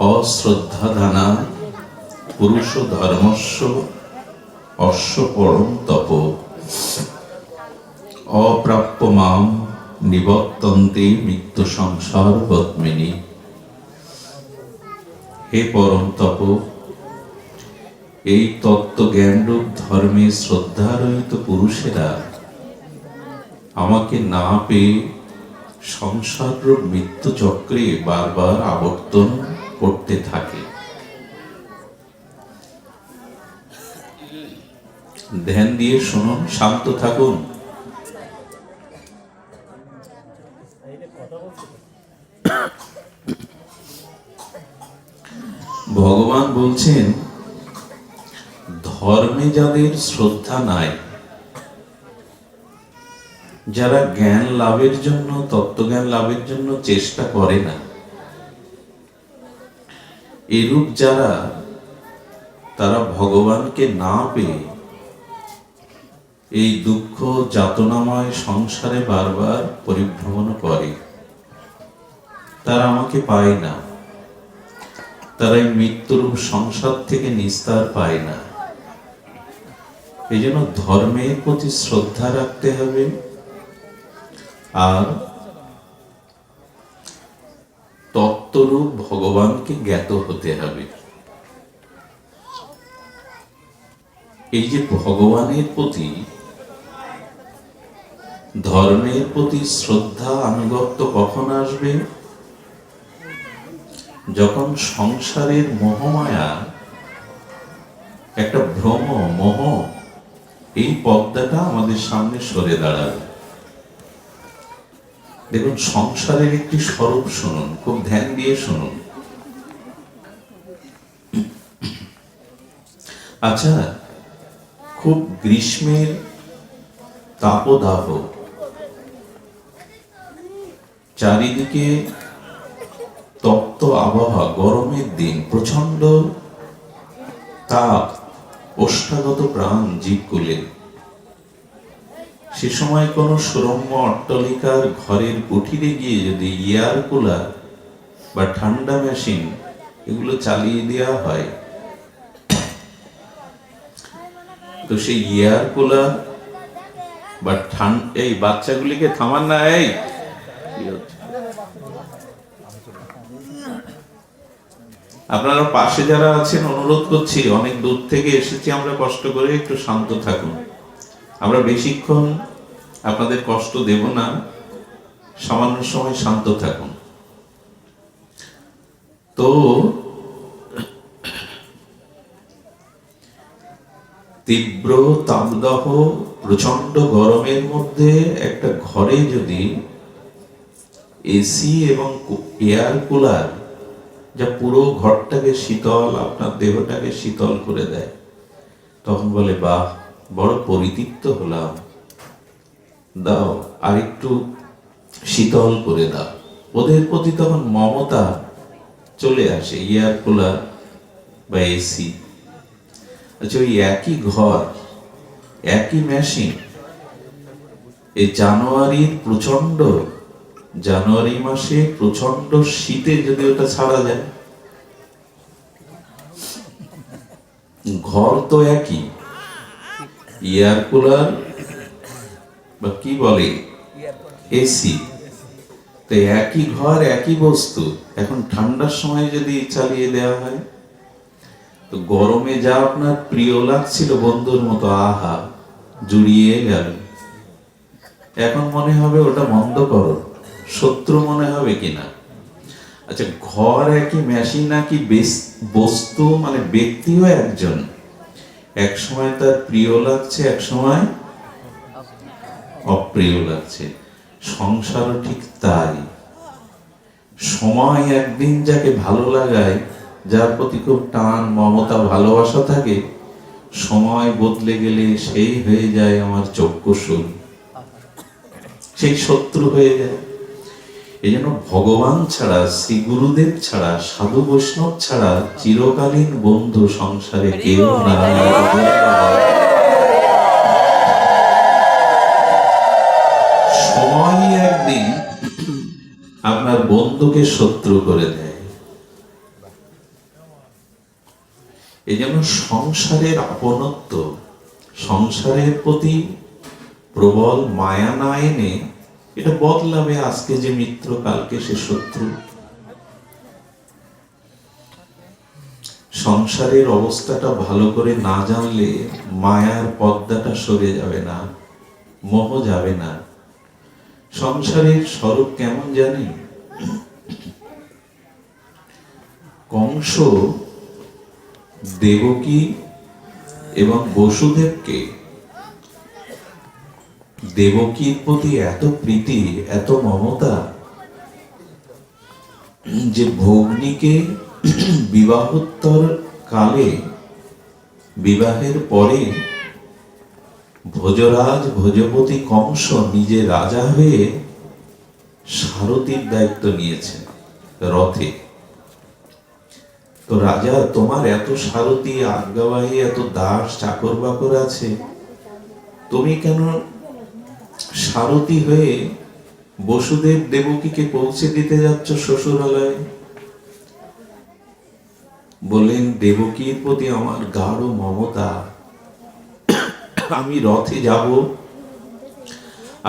অশ্রদ্ধাধানা পুরুষ ধর্মস্য অশ্ব পরম তপ অপ্রাপ্য মাম নিবর্তন্তে মৃত্যু সংসার পদ্মিনী। হে পরম তপ, এই তত্ত্বজ্ঞানরূপ ধর্মে শ্রদ্ধারহিত পুরুষেরা আমাকে না পেয়ে সংসাররূপ মৃত্যু চক্রে বারবার আবর্তন করতে থাকে। ধ্যান দিয়ে শুনুন, শান্ত থাকুন। ভগবান বলছেন, ধর্মে যাদের শ্রদ্ধা নাই, যারা জ্ঞান লাভের জন্য, তত্ত্বজ্ঞান লাভের জন্য চেষ্টা করে না, এরূপ যারা, তারা ভগবানকে না পেয়ে এই দুঃখ যাতনাময় সংসারে বারবার পরিভ্রমণ করে। তারা আমাকে পায় না, তারা এই মৃত্যুরূপ সংসার থেকে নিস্তার পায় না। এই জন্য ধর্মের প্রতি শ্রদ্ধা রাখতে হবে, আর তত্ত্বরূপ ভগবানকে জ্ঞাত হতে হবে। এই যে ভগবানের প্রতি, ধর্মের প্রতি শ্রদ্ধা আনুগত্য কখন আসবে? যখন সংসারের মোহমায়া, একটা ভ্রম, মোহ, এই পর্দাটা আমাদের সামনে সরে দাঁড়াবে। দেখুন, সংসারের একটি স্বরূপ শুনুন, খুব ধ্যান দিয়ে শুনুন। আচ্ছা, খুব গ্রীষ্মের তাপদাহ, চারিদিকে তপ্ত আবহাওয়া, গরমের দিন, প্রচন্ড তাপ, ওষ্ঠাগত প্রাণ জীবকুলে। সে সময় কোন সুরম্য অট্টালিকার ঘরের কুঠিরে গিয়ে যদি এয়ার কুলার বা ঠান্ডা মেশিন এগুলো চালিয়ে দেওয়া হয়, তো সেই এয়ার কুলার বা এই বাচ্চাগুলিকে থামান না, এই আপনারা পাশে যারা আছেন, অনুরোধ করছি, অনেক দূর থেকে এসেছি আমরা কষ্ট করে, একটু শান্ত থাকুন। আমরা বেশিক্ষণ আপনাদের কষ্ট দেব না, সামান্য সময় শান্ত থাকুন। তো তীব্র তাপদাহ, প্রচন্ড গরমের মধ্যে একটা ঘরে যদি এসি এবং এয়ার কুলার, যা পুরো ঘরটাকে শীতল, আপনার দেহটাকে শীতল করে দেয়, তখন বলে, বাহ, বড় পরিতৃপ্ত হলাম, দাও আর একটু শীতল করে দাও। ওদের প্রতি তখন মমতা চলে আসে, এয়ার কুলার বা এসি। আচ্ছা, ওই একই ঘর, একই মেশিন, এই জানুয়ারি মাসে প্রচন্ড শীতে যদি ওটা ছাড়া যায়, ঘর তো একই, এয়ার কুলার বা কি বলে এসি, তো একই ঘর, একই বস্তু, এখন ঠান্ডার সময় যদি চালিয়ে দেওয়া হয়, তো গরমে যা আপনার প্রিয় লাগছিল বন্ধুর মতো, আহা, জুড়িয়ে গেল, এখন মনে হবে ওটা বন্ধ করো, শত্রু মনে হবে কিনা। আচ্ছা, ঘর একই, মেশিন নাকি বস্তু, মানে ব্যক্তিও একজন, এক সময় তার প্রিয় লাগছে, এক সময় অপ্রিয় লাগছে। সংসারও ঠিক তাই। সময় একদিন যাকে ভালো লাগায়, যার প্রতি খুব টান, মমতা, ভালোবাসা থাকে, সময় বদলে গেলে সেই হয়ে যায় আমার চক্ষুশূল, সেই শত্রু হয়ে যায়। এই জন্য ভগবান ছাড়া, শ্রী গুরুদেব ছাড়া, সাধু বৈষ্ণব ছাড়া চিরকালীন বন্ধু সংসারে কেউ না। সময় একদিন আপনার বন্ধুকে শত্রু করে দেয়। এই জন্য সংসারের আপনত্ব, সংসারের প্রতি প্রবল মায়া না এনে এটা বদলাবে, আজকে যে মিত্র কালকে সে শত্রু। সংসারের অবস্থাটা ভালো করে না জানলে মায়ার পর্দাটা সরে যাবে না, মোহ যাবে না। সংসারের স্বরূপ কেমন জানেন? কংস দেবকী এবং বসুদেবকে, দেবকীর প্রতি এত প্রীতি, এত মমতা যে ভগ্নীকে বিবাহোত্তর কালে, বিবাহের পরে ভোজরাজ ভোজপতি কংস নিজে রাজা হয়ে সারথীর দায়িত্ব নিয়েছেন রথে। তো রাজা, তোমার এত সারথী, আজ্ঞাবাহী, এত দাস চাকর বাকর আছে, তুমি কেন সারথী হয়ে বসুদেব দেবকীকে পৌঁছে দিতে যাচ্ছ শ্বশুরালয়ে? বললেন, দেবকীর প্রতি আমার গাঢ় মমতা, আমি রথে যাব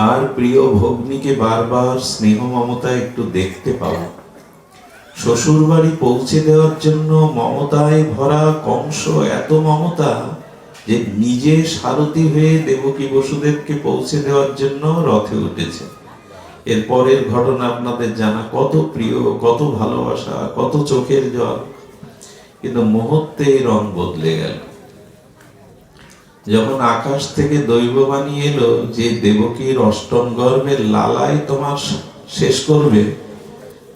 আর প্রিয় ভগ্নীকে বারবার স্নেহ মমতা একটু দেখতে পাবো। শ্বশুর বাড়ি পৌঁছে দেওয়ার জন্য মমতায় ভরা কংস এত মমতা যে নিজে সারথী হয়ে দেবকী বসুদেবকে পৌঁছে দেওয়ার জন্য রথে উঠেছে। এর পরের ঘটনা আপনাদের জানা, কত প্রিয়, কত ভালোবাসা, কত চোখের জল, কিন্তু মুহূর্তেই রং বদলে গেল। যখন আকাশ থেকে দৈববাণী এলো যে দেবকীর অষ্টম গর্ভের লালাই তোমার শেষ করবে,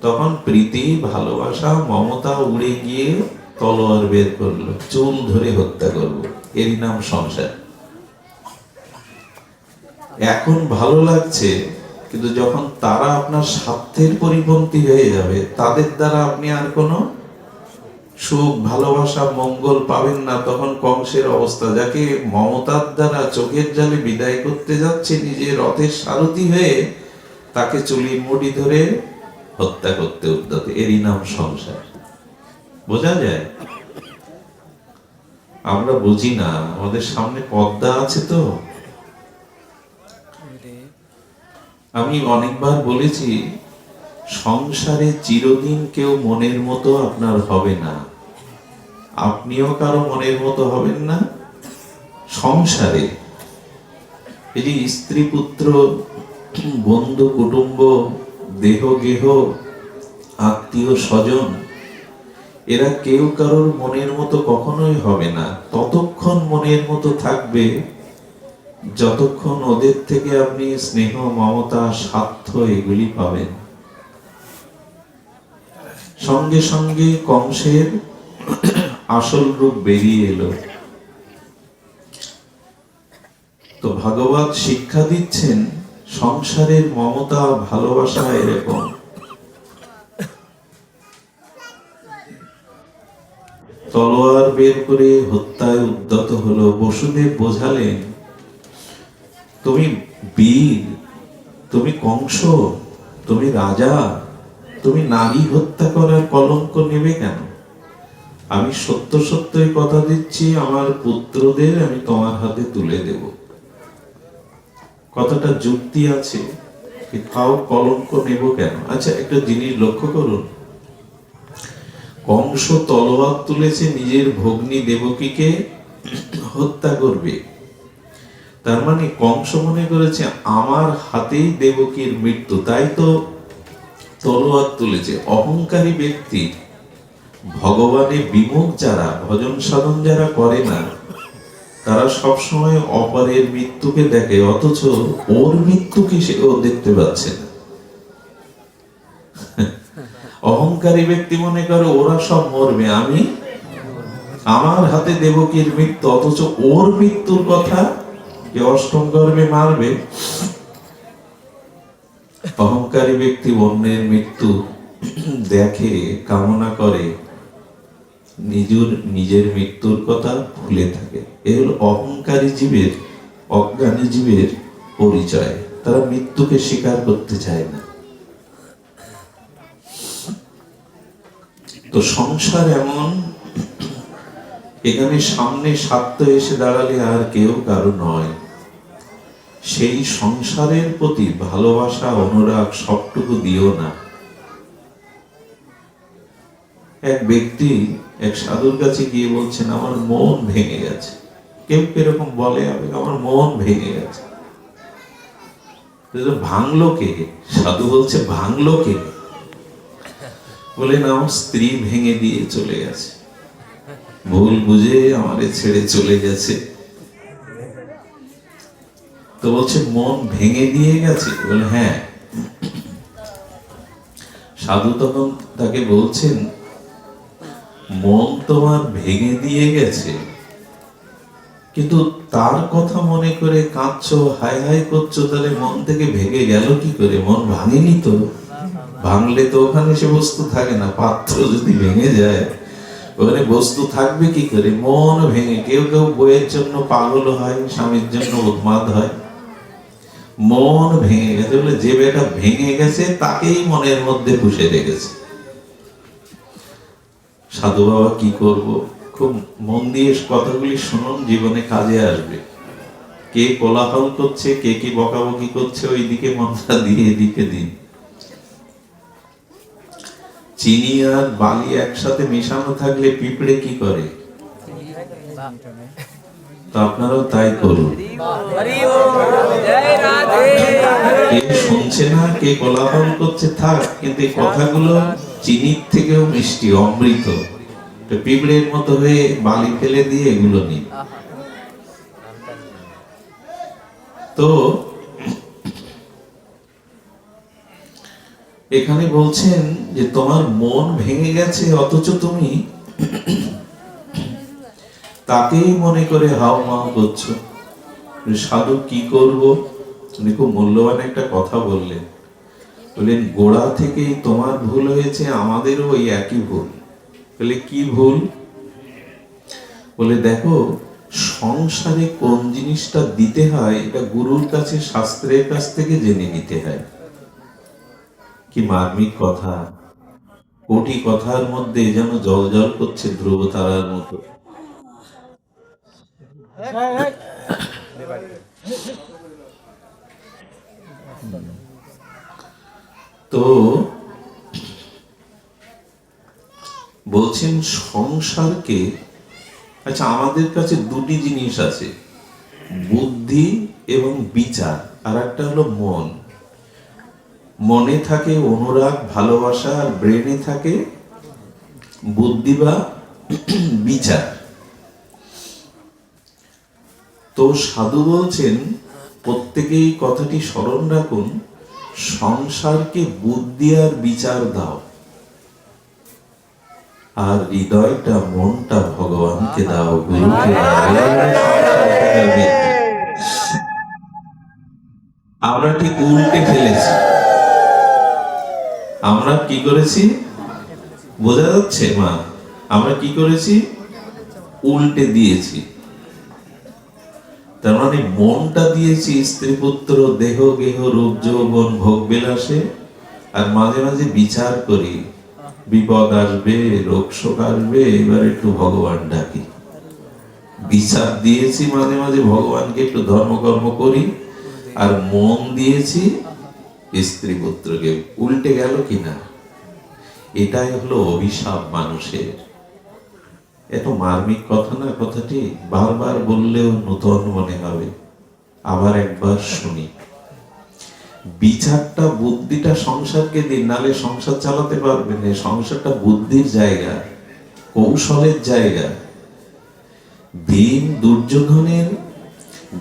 তখন প্রীতি, ভালোবাসা, মমতা উড়ে গিয়ে তলোয়ার বের করলো, চুল ধরে হত্যা করবো। এরই নাম সংসার। এখন ভালো লাগছে, কিন্তু যখন তারা আপনার স্বার্থের পরিপন্থী হয়ে যাবে, তাদের দ্বারা আপনি আর কোনো সুখ, ভালোবাসা, মঙ্গল পাবেন না, তখন কংসের অবস্থা। যাকে মমতার দ্বারা চোখের জলে বিদায় করতে যাচ্ছে নিজের রথের সারথী হয়ে, তাকে চুলির মুঠি ধরে হত্যা করতে উদ্যত। এরই নাম সংসার। বোঝা যায়? আমরা বুঝি না, আমাদের সামনে পর্দা আছে। তো আমি অনেকবার বলেছি, সংসারে চিরদিন কেউ মনের মতো আপনার হবে না, আপনিও কারো মনের মতো হবেন না। সংসারে এই যে স্ত্রী, পুত্র, বন্ধু, কুটুম্ব, দেহ গেহ, আত্মীয় স্বজন, এরা কেউ কারোর মনের মতো কখনোই হবে না। ততক্ষণ মনের মতো থাকবে যতক্ষণ ওদের থেকে আপনি স্নেহ, মমতা, স্বার্থ এগুলি পাবেন। সঙ্গে সঙ্গে কংসের আসল রূপ বেরিয়ে এলো। তো ভাগবত শিক্ষা দিচ্ছেন, সংসারের মমতা, ভালোবাসা এরকম। তলোয়ার বের করে হত্যায় উদ্যত হলো। বসুদেব বোঝালেন, তুমি বীর, তুমি কংস, তুমি রাজা, তুমি নারী হত্যা করার কলঙ্ক নেবে কেন? আমি সত্য সত্যই কথা দিচ্ছি, আমার পুত্রদের আমি তোমার হাতে তুলে দেব। কথাটা যুক্তি আছে, তাও কলঙ্ক নেব কেন? আচ্ছা, একটা জিনিস লক্ষ্য করুন, কংস তলোয়ার তুলেছে নিজের ভগ্নী দেবকীকে হত্যা করবে। তার মানে কংস মনে করেছে আমার হাতেই দেবকীর মৃত্যু, তাই তো তলোয়ার তুলেছে। অহংকারী ব্যক্তি, ভগবানের বিমুখ যারা, ভজন সাধন যারা করে না, তারা সবসময় অপরের মৃত্যুকে দেখে, অথচ ওর মৃত্যুকে সেও দেখতে পাচ্ছে না। অহংকারী ব্যক্তি মনে করে ওরা সব মরবে, আমি, আমার হাতে দেবকীর মৃত্যু, অথচ ওর মৃত্যুর কথা যে অষ্টম গর্ভে মারবে। অহংকারী ব্যক্তি অন্যের মৃত্যু দেখে, কামনা করে, নিজের মৃত্যুর কথা ভুলে থাকে। এ হলো অহংকারী জীবের, অজ্ঞানী জীবের পরিচয়। তারা মৃত্যুকে স্বীকার করতে চায় না। তো সংসার এমন, এখানে সামনে স্বার্থ এসে দাঁড়ালে আর কেউ কারো নয়। সেই সংসারের প্রতি ভালোবাসা অনুরাগ সবটুকু দিও না। এক ব্যক্তি এক সাধুর কাছে গিয়ে বলছেন, আমার মন ভেঙে গেছে। কেউ এরকম বলে, আমার মন ভেঙে গেছে। ভাঙলো কে? সাধু বলছে, ভাঙলো কে? বলে না, আমার স্ত্রী ভেঙে দিয়ে চলে গেছে, ভুল বুঝে আমারে ছেড়ে চলে গেছে। তো বলছে মন ভেঙে দিয়ে গেছে? বলে হ্যাঁ। সাধু তখন তাকে বলছেন, মন তোমার ভেঙে দিয়ে গেছে, কিন্তু তার কথা মনে করে কাঁদছো, হাই হাই করছো, তাহলে মন থেকে ভেঙে গেল কি করে? মন ভাঙেনি তো। ভাঙলে তো ওখানে সে বস্তু থাকে না। পাত্র যদি ভেঙে যায়, ওখানে বস্তু থাকবে কি করে? মন ভেঙে। কেউ কেউ বইয়ের জন্য পাগল হয়, স্বামীর জন্য উন্মাদ হয়। মন ভেঙে গেছে বলে, যে বেটা ভেঙে গেছে তাকেই মনের মধ্যে পুষে রেখেছে। সাধু বাবা কি করব? খুব মন দিয়ে কথাগুলি শুনুন, জীবনে কাজে আসবে। কে কোলাহল করছে, কে কি বকাবকি করছে, ওইদিকে মনটা দিয়ে এদিকে দিন। চিনি আর বালি একসাথে মেশানো থাকলে পিঁপড়ে কি করে? তো আপনারাও তাই করুন। কে শুনছে না, কে কোলাহল করছে থাক, কিন্তু এই কথাগুলো চিনির থেকেও মিষ্টি, অমৃত। পিঁপড়ের মতো হয়ে বালি ফেলে দিয়ে এগুলো নিন। তো এখানে বলছেন যে তোমার মন ভেঙে গেছে, অথচ তুমি তাকেই মনে করে হাও মাও করছো। সাধু কি করব? উনি খুব মূল্যবান একটা কথা বললেন। বললেন, গোড়া থেকেই তোমার ভুল হয়েছে, আমাদেরও ওই একই ভুল। বলে কি ভুল? বলে দেখো, সংসারে কোন জিনিসটা দিতে হয় এটা গুরুর কাছে, শাস্ত্রের কাছ থেকে জেনে নিতে হয়। কি মার্মিক কথা! কোটি কথার মধ্যে যেন জল জল করছে ধ্রুব তারার মতো। তো বলছেন সংসারকে, আচ্ছা আমাদের কাছে দুটি জিনিস আছে, বুদ্ধি এবং বিচার, আর একটা হলো মন। মনে থাকে অনুরাগ ভালোবাসা, আর ব্রেনে থাকে বুদ্ধি বা বিচার। তো সাধু বলছেন প্রত্যেকেই কথাটি স্মরণ রাখুন, সংসারকে বুদ্ধি আর বিচার দাও, আর হৃদয়টা মনটা ভগবানকে দাও, গুরুকে দাও। আমরা ঠিক উল্টে ফেলেছি। আমরা কি করেছি বোঝা যাচ্ছে মা? আমরা কি করেছি? উল্টে দিয়েছি। তার মানে মনটা দিয়েছি স্ত্রী পুত্র দেহ গেহ রূপ যৌবন ভোগ বিলাসে, আর মাঝে মাঝে বিচার করি, বিপদ আসবে, রোগ শোক আসবে, এবার একটু ভগবান ডাকি। বিচার দিয়েছি মাঝে মাঝে ভগবানকে, একটু ধর্মকর্ম করি, আর মন দিয়েছি স্ত্রী পুত্রকে। উল্টে গেল কিনা? এটাই হলো অভিশাপ মানুষের। এত মার্মিক কথা না? কথাটি বারবার বললেও নতুন মনে হবে। আবার একবার শুনি। বিচারটা বুদ্ধিটা সংসারকে দিন, নালে সংসার চালাতে পারবেন না। সংসারটা বুদ্ধির জায়গা, কৌশলের জায়গা। ভীম দুর্যোধনের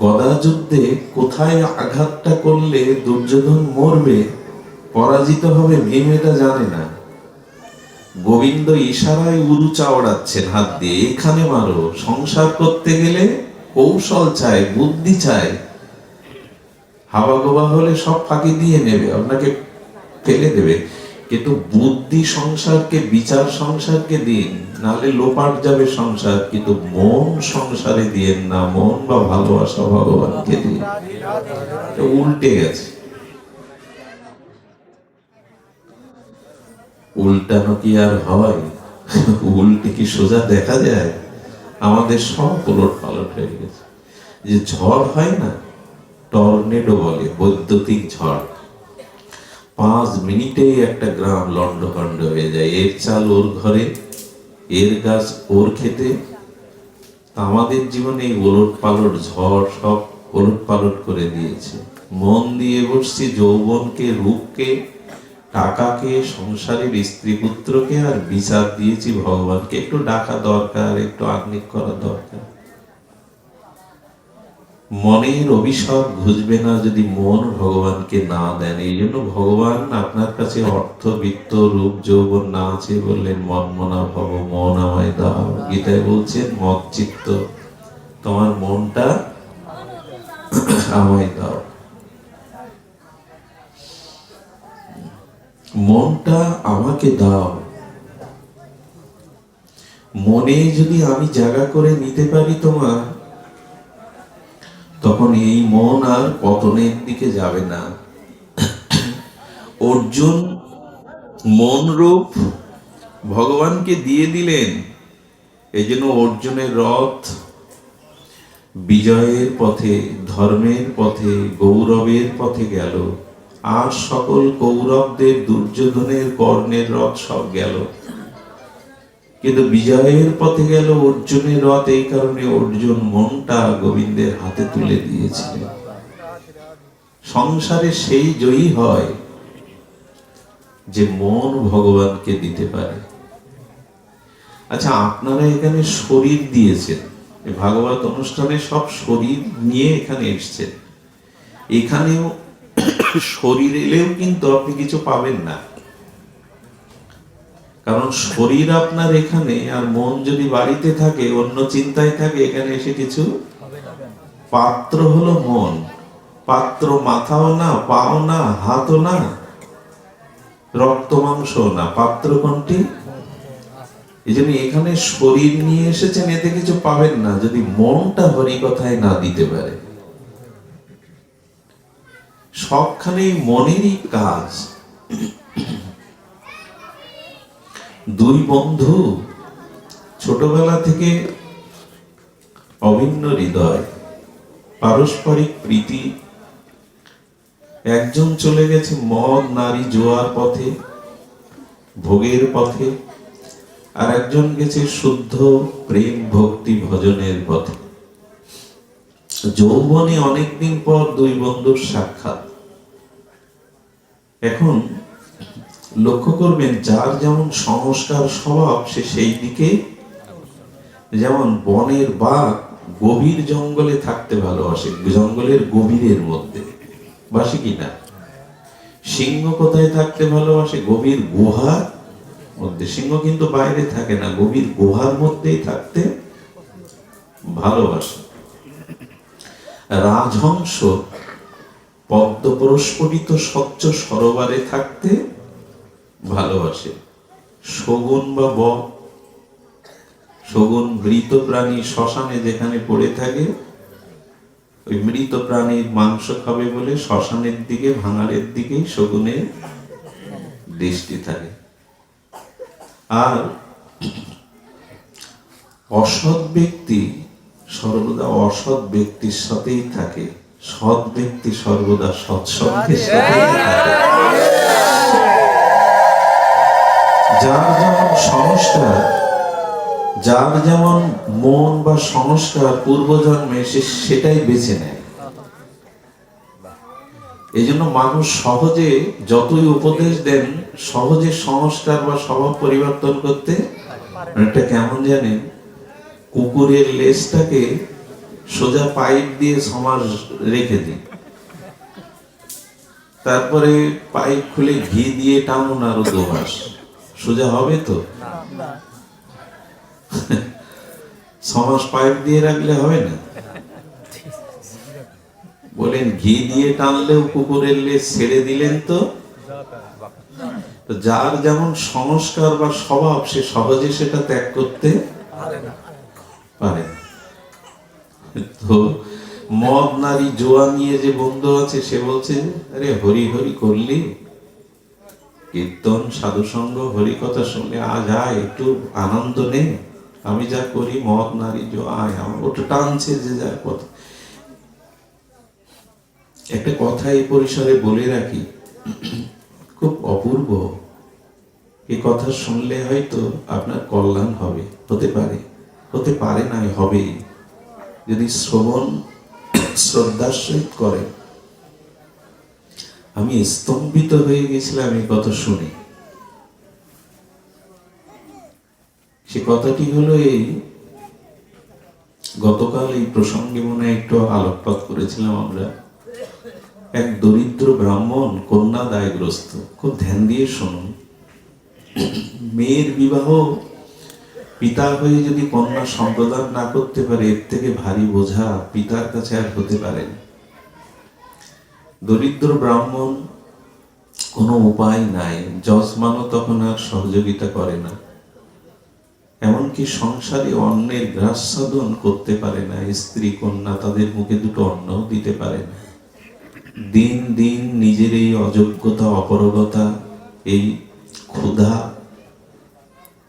গদা যুদ্ধে কোথায় আঘাতটা করলে দুর্যোধন মরবে, পরাজিত হবে, ভীম এটা জানে না। গোবিন্দ ইশারায় উরু চাওড়াচ্ছেন হাত দিয়ে, এখানে মারো। সংসার করতে গেলে কৌশল চাই, বুদ্ধি চাই। হাওয়া গোবা হলে সব ফাঁকি দিয়ে নেবে, আপনাকে ফেলে দেবে। কিন্তু বুদ্ধি সংসারকে, বিচার সংসারকে দিন, নালে লোপাট যাবে সংসার। কিন্তু মন সংসারে দিয়েন না, মন বা ভালোবাসা ভগবানকে দিন। উল্টে গেছে। উল্টানো কি আর হয়? উল্টে কি সোজা দেখা যায়? আমাদের সব উলট পালট হয়ে গেছে। যে ঝড় হয় না, টর্নেডো বলে, বৈদ্যুতিক ঝড়, 5 মিনিটেই একটা গ্রাম লন্ডভন্ড হয়ে যায়। এর চাল ওর ঘরে, এর গাছ ওর খেতে। আমাদের জীবনে এই উলট পালট ঝড় সব উলট পালট করে দিয়েছে। মন দিয়ে বসছি যৌবনকে, রূপকে, টাকাকে, সংসারের স্ত্রী পুত্রকে, আর বিচার দিয়েছি ভগবানকে। একটু ডাকা দরকার, একটু আহ্নিক করা দরকার। মনের অভিশাপ ঘুচবে না যদি মন ভগবানকে না দেন। এই জন্য ভগবান আপনার কাছে অর্থ, বিত্ত, রূপ, যৌবন না আছে বললেন, মন মনা ভব, মন আমায় দাও। গীতায় বলছেন, মত চিত্ত, তোমার মনটা আমায় দাও। মনটা আমাকে দাও। মনে যদি আমি জায়গা করে নিতে পারি তোমার, তখন এই মন আর পতনের দিকে যাবে না। অর্জুন মন রূপ ভগবানকে দিয়ে দিলেন। এই জন্য অর্জুনের রথ বিজয়ের পথে, ধর্মের পথে, গৌরবের পথে গেল। আর সকল কৌরবদের, দুর্যোধনের, কর্ণের রথ সব গেল, কিন্তু বিজয়ের পথে গেল অর্জুনের রথ। এই কারণে অর্জুন মনটা গোবিন্দের হাতে তুলে দিয়েছিলেন। সংসারে সেই জয়ী হয় যে মন ভগবানকে দিতে পারে। আচ্ছা, আপনারা এখানে শরীর দিয়েছেন, ভাগবত অনুষ্ঠানে সব শরীর নিয়ে এখানে এসছেন। এখানেও শরীর এলেও কিন্তু আপনি কিছু পাবেন না, কারণ শরীর আপনার এখানে, আর মন যদি বাড়িতে থাকে, অন্য চিন্তায় থাকে, এখানে এসে কিছু। পাত্র হলো মন, পাত্র মাথাও না, পাও না, হাতও না, রক্ত মাংস না, পাত্র কোনটি? এই জন্য এখানে শরীর নিয়ে এসেছেন, এতে কিছু পাবেন না যদি মনটা হরি কথায় না দিতে পারে। সবখানেই মনেরই কাজ। দুই বন্ধু ছোটবেলা থেকে অভিন্ন হৃদয়, পারস্পরিক প্রীতি। একজন চলে গেছে মদ, নারী, জুয়ার পথে, ভোগের পথে, আর একজন গেছে শুদ্ধ প্রেম, ভক্তি, ভজনের পথে। যৌবনে অনেকদিন পর দুই বন্ধুর সাক্ষাৎ। এখন লক্ষ্য করবেন, যার যেমন সংস্কার স্বভাব, সে সেই দিকে। যেমন বনের বাঘ গভীর জঙ্গলে থাকতে ভালোবাসে, জঙ্গলের গভীরের মধ্যে, বাসে কিনা? সিংহ কোথায় থাকতে ভালোবাসে? গভীর গুহার মধ্যে। সিংহ কিন্তু বাইরে থাকে না, গভীর গুহার মধ্যেই থাকতে ভালোবাসে। রাজহংস পদ্ম প্রস্ফুটিত স্বচ্ছ সরোবরে থাকতে ভালোবাসে। শগুন বা বক, শগুন মৃত প্রাণী শ্মশানে যেখানে পড়ে থাকে, ওই মৃত প্রাণীর মাংস খাবে বলে শ্মশানের দিকে, ভাঙাড়ের দিকেই শগুনের দৃষ্টি থাকে। আর অসৎ ব্যক্তি সর্বদা অসৎ ব্যক্তির সাথেই থাকে, সৎ ব্যক্তি সর্বদা সৎসঙ্গের সাথেই থাকে। যার যেমন সংস্কার, যার যেমন মন বা সংস্কার পূর্বজন্মে, সে সেটাই বেছে নেয়। এই জন্য মানুষ সহজে, যতই উপদেশ দেন, সহজে সংস্কার বা স্বভাব পরিবর্তন করতে। এটা কেমন জানেন? কুকুরের লেজটাকে সোজা পাইপ দিয়ে সমাজ রেখে দিই, তারপরে পাইপ খুলে ঘি দিয়ে টানুন আরো 2 মাস, সোজা হবে তো? সমাজ পাইপ দিয়ে রাখলে হবে না। বলেন, ঘি দিয়ে টানলেও কুকুরের লেজ ছেড়ে দিলেন তো। যার যেমন সংস্কার বা স্বভাব, সে সহজে সেটা ত্যাগ করতে পারে। তো মদ, নারী, জোয়া নিয়ে যে বন্ধু আছে, সে বলছে, আরে হরি হরি করলি, কীর্তন, সাধুসঙ্গ, হরি কথা শুনলে, আজ আয় একটু আনন্দ নে, আমি যা করি মদ নারী আয় আমার ওটা টানছে যে যার কথা। একটা কথা এই পরিসরে বলে রাখি, খুব অপূর্ব। এই কথা শুনলে হয়তো আপনার কল্যাণ হবে, হতে পারে না, হবে যদি শ্রবণ শ্রদ্ধার সহিত করে। আমি স্তম্ভিত হয়ে গেছিলাম এই কথা শুনে। সে কথাটি হলো এই, গতকাল এই প্রসঙ্গে মনে একটু আলোকপাত করেছিলাম আমরা। এক দরিদ্র ব্রাহ্মণ কন্যা দায়গ্রস্ত, খুব ধ্যান দিয়ে শুনুন। মেয়ের বিবাহ, পিতা হয়ে যদি কন্যা সম্প্রদান না করতে পারে, এর থেকে ভারী বোঝা পিতার কাছে আর হতে পারে না। দরিদ্র ব্রাহ্মণ, কোনো উপায় নাই, যজমানও তখন আর সহযোগিতা করে না, এমনকি সংসারে অন্যের গ্রাস সাধন করতে পারে না। স্ত্রী কন্যা তাদের মুখে দুটো অন্ন দিতে পারে না। দিন দিন নিজের এই অযোগ্যতা, অপরগতা, এই ক্ষুধা,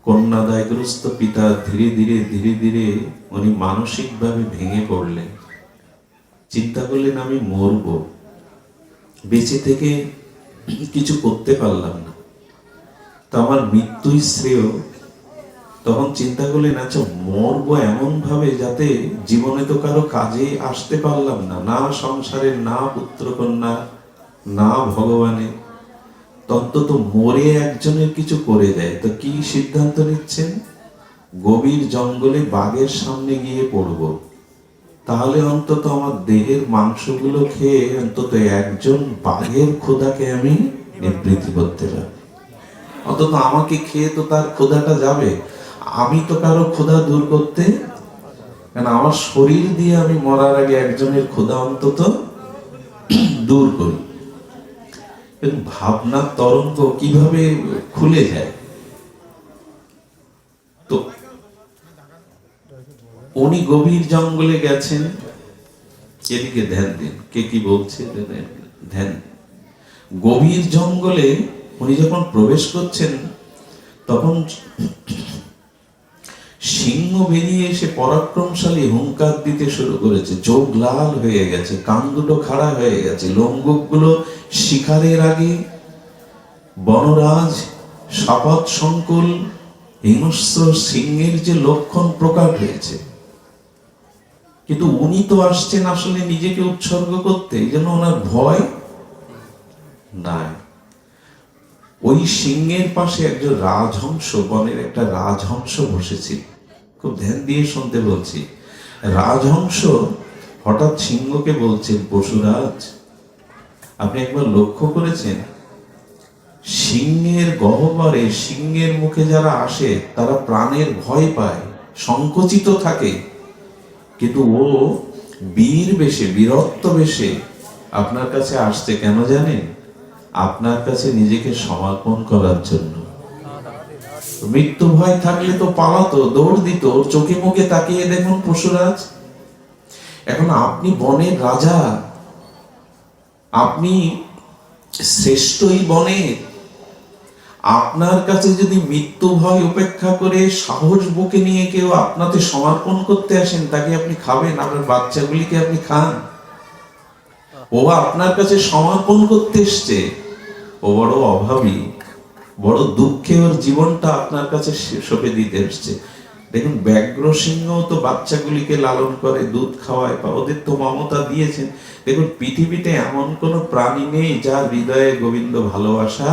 কন্যা দায়গ্রস্ত পিতা ধীরে ধীরে উনি মানসিকভাবে ভেঙে পড়লেন। চিন্তা করলেন আমি মরব, বেঁচে থেকে কিছু করতে পারলাম না, তো আমার মৃত্যুই শ্রেয়। তখন চিন্তা করলেন আচ্ছা মরবো এমন ভাবে যাতে জীবনে তো কারো কাজে আসতে পারলাম না, না সংসারে, না পুত্র কন্যা, না ভগবানে, অন্তত মরে একজনের কিছু করে দেয়। তো কি সিদ্ধান্ত নিচ্ছেন? গভীর জঙ্গলে বাঘের সামনে গিয়ে পড়ব, তাহলে অন্তত আমার দেহের মাংসগুলো খেয়ে অন্তত একজন বাঘের ক্ষুধাকে আমি নিবৃত্তি করতে পারি। অন্তত আমাকে খেয়ে তো তার ক্ষুধাটা যাবে, আমি তো কারো ক্ষুধা দূর করতে, কারণ আমার শরীর দিয়ে আমি মরার আগে একজনের ক্ষুধা অন্তত দূর করি। ভাবনার তরঙ্গ কিভাবে খুলে যায়। তো উনি গভীর জঙ্গলে গেছেন, এদিকে ধ্যান দিন, কে কি বলছে ধ্যান। গভীর জঙ্গলে উনি যখন প্রবেশ করছেন, তখন সিংহ বেরিয়ে এসে পরাক্রমশালী হুঙ্কার দিতে শুরু করেছে। চোখ লাল হয়ে গেছে, কান দুটো খাড়া হয়ে গেছে, লোমগুপ গুলো শিকারের আগে। বনরাজ শপথ সংকুল হিংস্র সিংহের যে লক্ষণ প্রকাশ হয়েছে, কিন্তু উনি তো আসছেন আসলে নিজেকে উৎসর্গ করতে, এই জন্য ওনার ভয় নাই। ওই সিংহের পাশে একজন রাজহংস, বনের একটা রাজহংস বসেছিল। খুব ধ্যান দিয়ে শুনতে বলছি। রাজহংস হঠাৎ সিংহকে বলছেন, পশুরাজ আপনি একবার লক্ষ্য করেছেন সিংহের গহ্বরে, সিংহের মুখে যারা আসে তারা প্রাণের ভয় পায়, সংকুচিত থাকে, কিন্তু ও বীর বেশে, বীরত্ব বেশে আপনার কাছে আসছে কেন জানেন? আপনার কাছে নিজেকে সমর্পণ করার জন্য। মৃত্যু ভয় থাকলে তো পালাতো, দৌড় দিত। চোখে মুখে তাকিয়ে দেখুন পশুরাজ, এখন আপনি বনের রাজা, আপনি শ্রেষ্ঠই বনের, আপনার কাছে যদি মৃত্যু ভয় উপেক্ষা করে সাহস বুকে নিয়ে কেউ আপনাকে সমর্পণ করতে আসেন, তাকে আপনি খাবেন? আপনার বাচ্চাগুলিকে আপনি খান? ও আপনার কাছে সমর্পণ করতে এসছে, ও বড় অভাবী, বড় দুঃখে ওর জীবনটা আপনার কাছে সঁপে দিতে এসছে। দেখুন ব্যাঘ্র সিংহ তো বাচ্চাগুলিকে লালন করে, দুধ খাওয়ায়, বা ওদের তো মমতা দিয়েছেন। দেখুন পৃথিবীতে এমন কোন প্রাণী নেই যার হৃদয়ে গোবিন্দ ভালোবাসা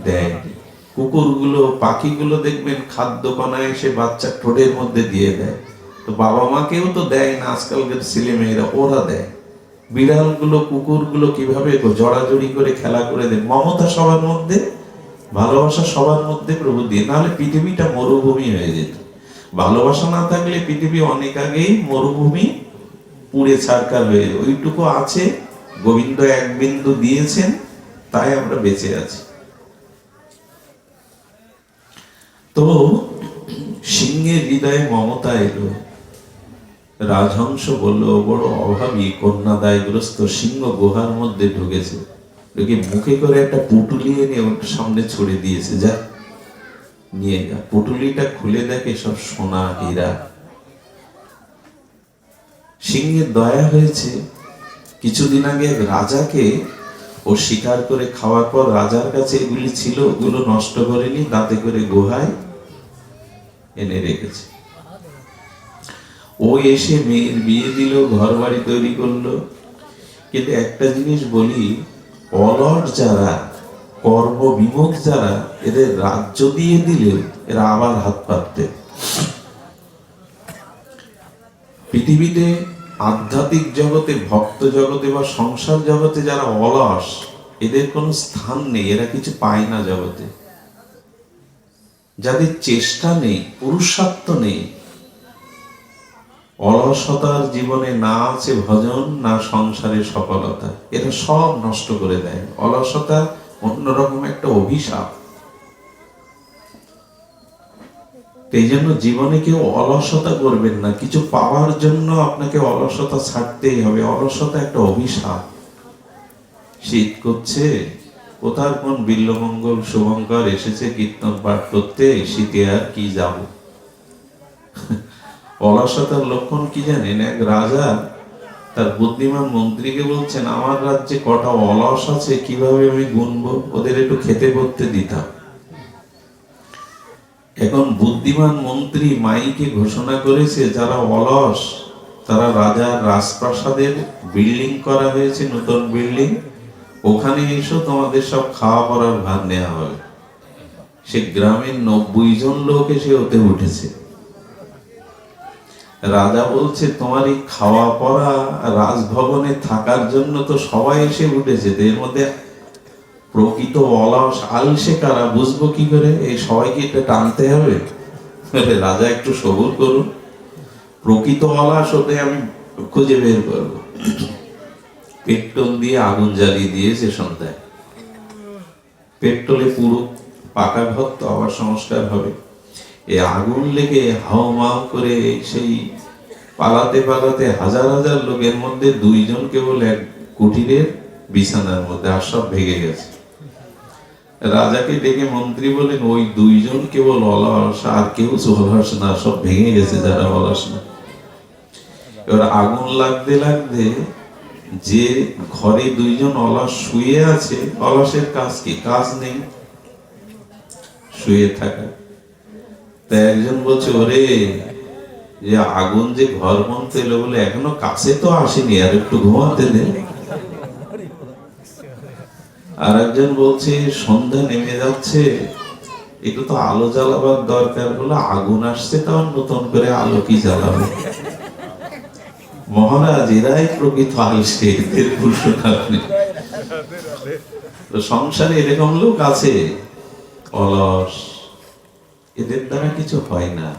দেয়। কুকুরগুলো, পাখিগুলো দেখবেন খাদ্য বানায় সে বাচ্চা ঠোঁটের মধ্যে দিয়ে দেয়, তো বাবা মাকেও তো দেয় না আজকালকার ছেলে মেয়েরা, ওরা দেয়। বিড়ালগুলো, কুকুরগুলো কিভাবে জড়াজড়ি করে খেলা করে দেয়। মমতা সবার মধ্যে, ভালোবাসা সবার মধ্যে প্রভু দিয়ে, নাহলে পৃথিবীটা মরুভূমি হয়ে যেত। ভালোবাসা না থাকলে পৃথিবী অনেক আগেই মরুভূমি, পুড়ে ছারকার হয়ে যেত। ওইটুকু আছে, গোবিন্দ এক বিন্দু দিয়েছেন, তাই আমরা বেঁচে আছি। তো সিংহের হৃদয়ে মমতা এলো। রাজহংস বলল, বড় অভাবী, কন্যা দায়গ্রস্ত, সিংহ গুহার মধ্যে ঢুকেছে, ঢুকে মুখে করে একটা পুটুলি এনে ওর সামনে ছড়ে দিয়েছে, যা নিয়ে যা। পুটুলিটা খুলে দেখে সব সোনা হীরা। সিংহের দয়া হয়েছে, কিছুদিন আগে এক রাজাকে ও শিকার করে খাওয়ার পর রাজার কাছে এগুলি ছিল, ওগুলো নষ্ট করেনি, তাতে করে গুহায় এনে রেখেছে। ও এসে মেয়ের বিয়ে দিল, ঘর বাড়ি তৈরি করলো। কিন্তু একটা জিনিস বলি, অলস যারা, কর্মবিমুখ যারা, এদের রাজ্য দিয়ে দিলে এরা আবার হাত পাততে। পৃথিবীতে আধ্যাত্মিক জগতে, ভক্ত জগতে বা সংসার জগতে যারা অলস, এদের কোনো স্থান নেই, এরা কিছু পায় না জগতে। যাদের চেষ্টা নেই, পুরুষার্থ নেই, অলসতার জীবনে না আছে ভজন, না সংসারে সফলতা, এরা সব নষ্ট করে দেয়। অলসতা অন্যরকম একটা অভিশাপ। এই জন্য জীবনে কেউ অলসতা করবেন না। কিছু পাওয়ার জন্য আপনাকে অলসতা ছাড়তেই হবে। অলসতা একটা অভিশাপ। শীত করছে, কোথার কোন বিল্লমঙ্গল শুভঙ্কর এসেছে কীর্তন পাঠ করতে, শীতে আর কি যাব। অলসতার লক্ষণ কি জানেন? এক রাজা তার বুদ্ধিমান মন্ত্রীকে বলছেন, আমার রাজ্যে কটা অলস আছে, কিভাবে আমি গুনবো, ওদের একটু খেতে করতে দিতাম। এখন বুদ্ধিমান মন্ত্রী মাইকে ঘোষণা করেছে, যারা অলস তারা রাজার রাজপ্রাসাদের বিল্ডিং করা হয়েছে, নতুন বিল্ডিং, ওখানে এসো, তোমাদের সব খাওয়া পড়ার ভার নেওয়া হবে। সে গ্রামের 90 জন লোক এসে ওতে উঠেছে। রাজা বলছে, তোমার এই খাওয়া পড়া রাজভবনে থাকার জন্য তো সবাই এসে উঠেছে, এর মধ্যে প্রকৃত অলস আলসে কারা, বুঝবো কি করে? এই সবাইকে এটা টানতে হবে? রাজা একটু সবুর করুন, প্রকৃত অলস হতে আমি খুঁজে বের করবো। পেট্রোল দিয়ে আগুন জ্বালিয়ে দিয়েছে সন্ধ্যায়। পেট্রোলে পুরো পাকা ঘর তো আবার সংস্কার হবে। এই আগুন লেগে হাওমাও করে সেই পালাতে পালাতে হাজার হাজার লোকের মধ্যে 2 জন কেবল এক কুটিরের বিছানার মধ্যে, আর সব ভেঙে গেছে। রাজাকে ডেকে মন্ত্রী বলেন, ওই 2 জন কেবল অলস, আর কেউ অলস না, সব ভেঙে গেছে যারা অলস না। এবার আগুন লাগতে লাগতে যে ঘরে 2 জন অলস শুয়ে আছে, অলসের কাজ কি? কাজ নেই, শুয়ে থাকা। তাই একজন বলছে, ওরে যে আগুন যে ঘর বন্ধ এলো, বলে এখনো কাছে তো আসেনি, আর একটু ঘুমাতে দে। আর একজন বলছে, সন্ধ্যা নেমে যাচ্ছে, একটু তো আলো জ্বালাবার দরকার, বলে আগুন আসছে, তাও নতুন করে আলো কি জ্বালাবে। মহারাজ, এরাই প্রকৃত আলসে, এদের ভূষণ আপনি। সংসারে এরকম লোক আছে অলস, এদের দ্বারা কিছু হয় না।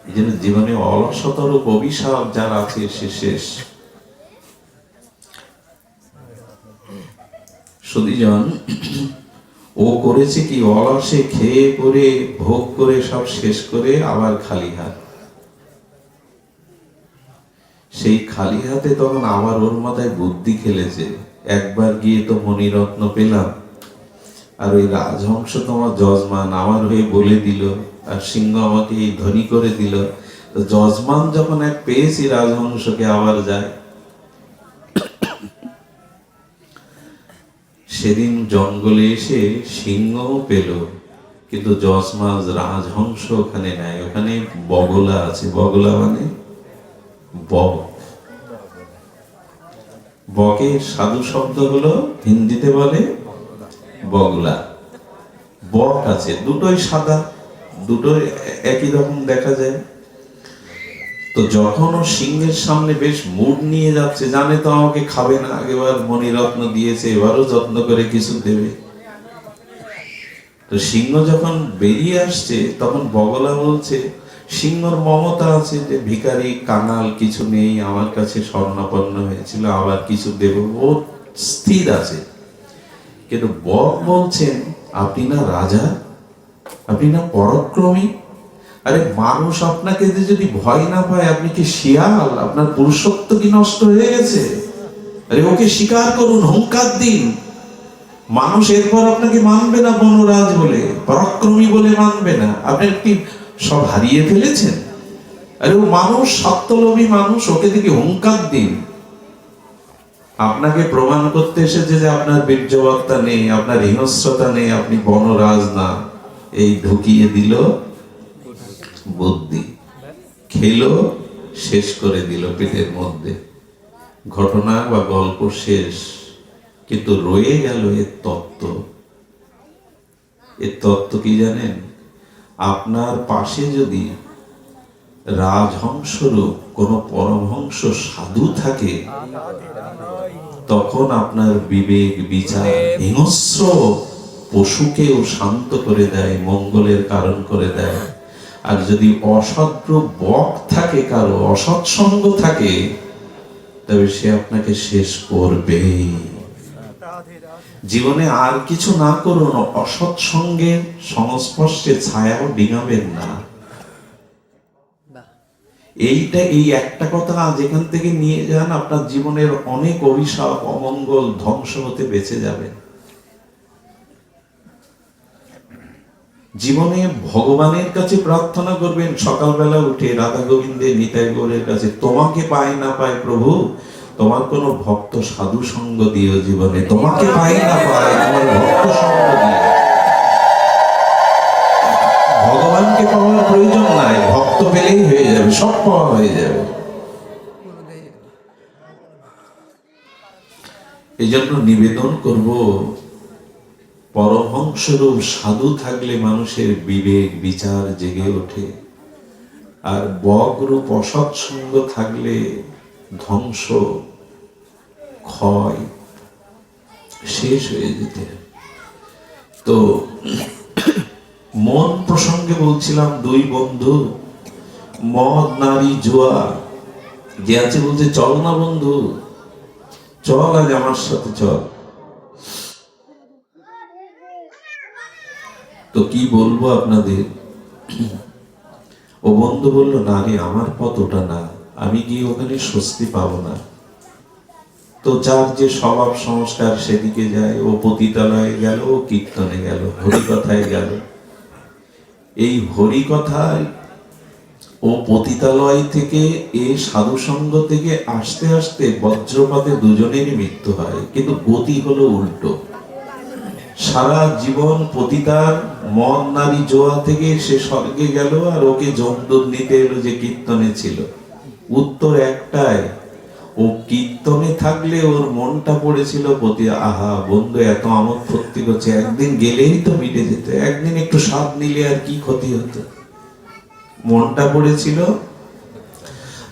এই জন্য জীবনে অলসতার অভিশাপ যার আছে সে শেষ। সুধীজন, ও করেছে কি? অলসে খেয়ে পরে ভোগ করে সব শেষ করে আবার খালি হাত। সেই খালি হাতে তখন আবার ওর মাথায় বুদ্ধি খেলেছে, একবার গিয়ে তো মণিরত্ন পেলাম, আর ওই রাজহংস তোমার যজমান আমার হয়ে বলে দিল, আর সিংহ আমাকে এই ধনী করে দিল। তো যজমান যখন এক পেয়েছি রাজহংসকে, আবার যায়। সেদিন জঙ্গলে এসে সিংহ পেল, কিন্তু যজমান রাজহংস ওখানে নাই। ওখানে বগলা আছে। বগলা মানে বক। বকের সাধু শব্দ হলো, হিন্দিতে বলে বগলা। বক আছে, দুটোই সাদা, দুটোই একই রকম দেখা যায়। তো যখন ও সিংহের সামনে বেশ মুড নিয়ে যাচ্ছে, জানে তো আমাকে খাবে না, আগেবার মণিরত্ন দিয়েছে, এবারও যত্ন করে কিছু দেবে। তো সিংহ যখন বেরিয়ে আসছে, তখন বগলা বলছে, সিংহর মমতা আছে যে ভিখারি কাঙাল কিছু নেই, আমার কাছে স্বর্ণাপন্ন হয়েছিল, আবার কিছু দেব, ও স্থির আছে। কিন্তু বক বলছেন, আপনি না রাজা, আপনি না পরাক্রমী, আরে মানুষ আপনাকে যদি ভয় না পায়, আপনি কি শিয়াল? আপনার পুরুষত্ব কি নষ্ট হয়ে গেছে? আরে ওকে স্বীকার করুন, হুঙ্কার দিন। মানুষ এরপর আপনাকে মানবে না বনরাজ বলে, পরাক্রমী বলে মানবে না। আপনি কি সব হারিয়ে ফেলেছেন? আরে ও মানুষ, সত্যলোভী মানুষ, ওকে দেখে হুঙ্কার দিন। আপনাকে প্রমাণ করতে এসেছে যে আপনার বীর্যবত্তা নেই, আপনার হিংস্রতা নেই, আপনি বনরাজ না। এই ঢুকিয়ে দিল বুদ্ধি, খেলো, শেষ করে দিল পেটের মধ্যে। ঘটনা বা গল্প শেষ, কিন্তু রয়ে গেল এর তত্ত্ব। এর তত্ত্ব কি জানেন? আপনার পাশে যদি রাজহংসরূপ কোন পরমহংস সাধু থাকে, তখন আপনার বিবেক বিচার হিংস্র পশুকেও শান্ত করে দেয়, মঙ্গলের কারণ করে দেয়। আর যদি অসৎরূপ বক থাকে, কারো অসৎসঙ্গ থাকে, তবে সে আপনাকে শেষ করবে। জীবনে আর কিছু না করুন, অসৎসঙ্গের সংস্পর্শে ছায়াও ডিঙাবেন না। এই একটা কথা আজ এখান থেকে নিয়ে যান, আপনার জীবনের অনেক অভিশাপ, অমঙ্গল, ধ্বংস হতে বেঁচে যাবেন। জীবনে ভগবানের কাছে প্রার্থনা করবেন সকালবেলা উঠে, রাধা গোবিন্দের, নিতাই গৌরের কাছে, তোমাকে পাই না পাই প্রভু, তোমার কোন ভক্ত সাধু সঙ্গ দিও জীবনে। তোমাকে পাই না পাই, তোমার ভক্ত সঙ্গ দিও। ভগবানকে পাওয়ার প্রয়োজন নাই, ভক্ত পেলেই হয়ে যাবে, সব পাওয়া হয়ে যাবে। এই জন্য নিবেদন করব, পরমহংসরূপ সাধু থাকলে মানুষের বিবেক বিচার জেগে ওঠে, আর বকরূপ অসৎসঙ্গ থাকলে ধ্বংস, ক্ষয়, শেষ হয়ে যেতে। তো মন প্রসঙ্গে বলছিলাম, দুই বন্ধু, মদ, নারী, জুয়া, যে আছে বলছে চল না বন্ধু, চল আজ আমার সাথে চল। তো কি বলবো আপনাদের, ও বন্ধু বলল, না রে, আমার পথ ওটা না, আমি গিয়ে ওখানে স্বস্তি পাবো না। তো যার যে স্বভাব সংস্কার সেদিকে যায়, ও পতিতালয়ে গেল, ও কীর্তনে গেল, হরিকথায় গেল। এই হরিকথায় ও পতিতালয় থেকে, এ সাধুসঙ্গ থেকে আসতে আসতে বজ্রপাতে দুজনেরই মৃত্যু হয়, কিন্তু গতি হলো উল্টো। সারা জীবন পতিতার মদ, নারী, জোয়া থেকে সে স্বর্গে গেল, আর ওকে যমদূত নিতে এলো যে কীর্তনে ছিল। উত্তর একটাই, ও কীর্তনে থাকলে ওর মনটা পড়েছিল পতি। আহা বন্ধু এত আমোদ ফুর্তি করছে, একদিন গেলেই তো মিটে যেত, একদিন একটু স্বাদ নিলে আর কি ক্ষতি হতো, মনটা পড়েছিল।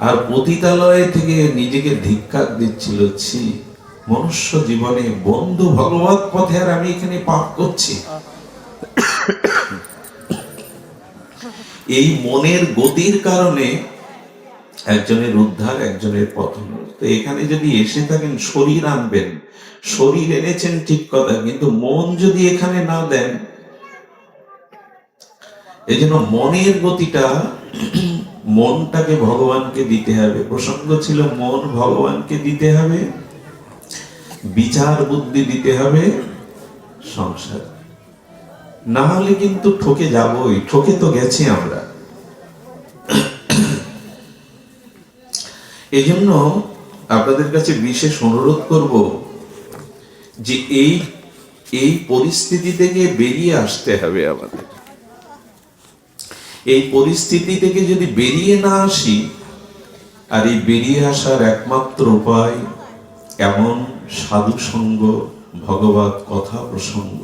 আর পতিতালয় থেকে নিজেকে ধিক্কার দিচ্ছিল, ছি মনুষ্য জীবনে বন্ধু ভগবত পথে, আর আমি এখানে পাপ করছি। এই মনের গতির কারণে একজনের উদ্ধার, একজনের পতন। তো এখানে যদি এসে থাকেন, শরীর আনবেন, শরীর এনেছেন ঠিক কথা, কিন্তু মন যদি এখানে না দেন, এই জন্য মনের গতিটা, মনটাকে ভগবানকে দিতে হবে। প্রসঙ্গ ছিল মন ভগবানকে দিতে হবে, বিচার বুদ্ধি দিতে হবে সংসার, না হলে কিন্তু ঠকে যাবই, ঠকে তো গেছি আমরা। এই জন্য আপনাদের কাছে বিশেষ অনুরোধ করব যে এই পরিস্থিতি থেকে বেরিয়ে আসতে হবে আমাদের। এই পরিস্থিতি থেকে যদি বেরিয়ে না আসি, আর এই বেরিয়ে আসার একমাত্র উপায় এমন সাধু সঙ্গ, ভগবত কথা প্রসঙ্গ।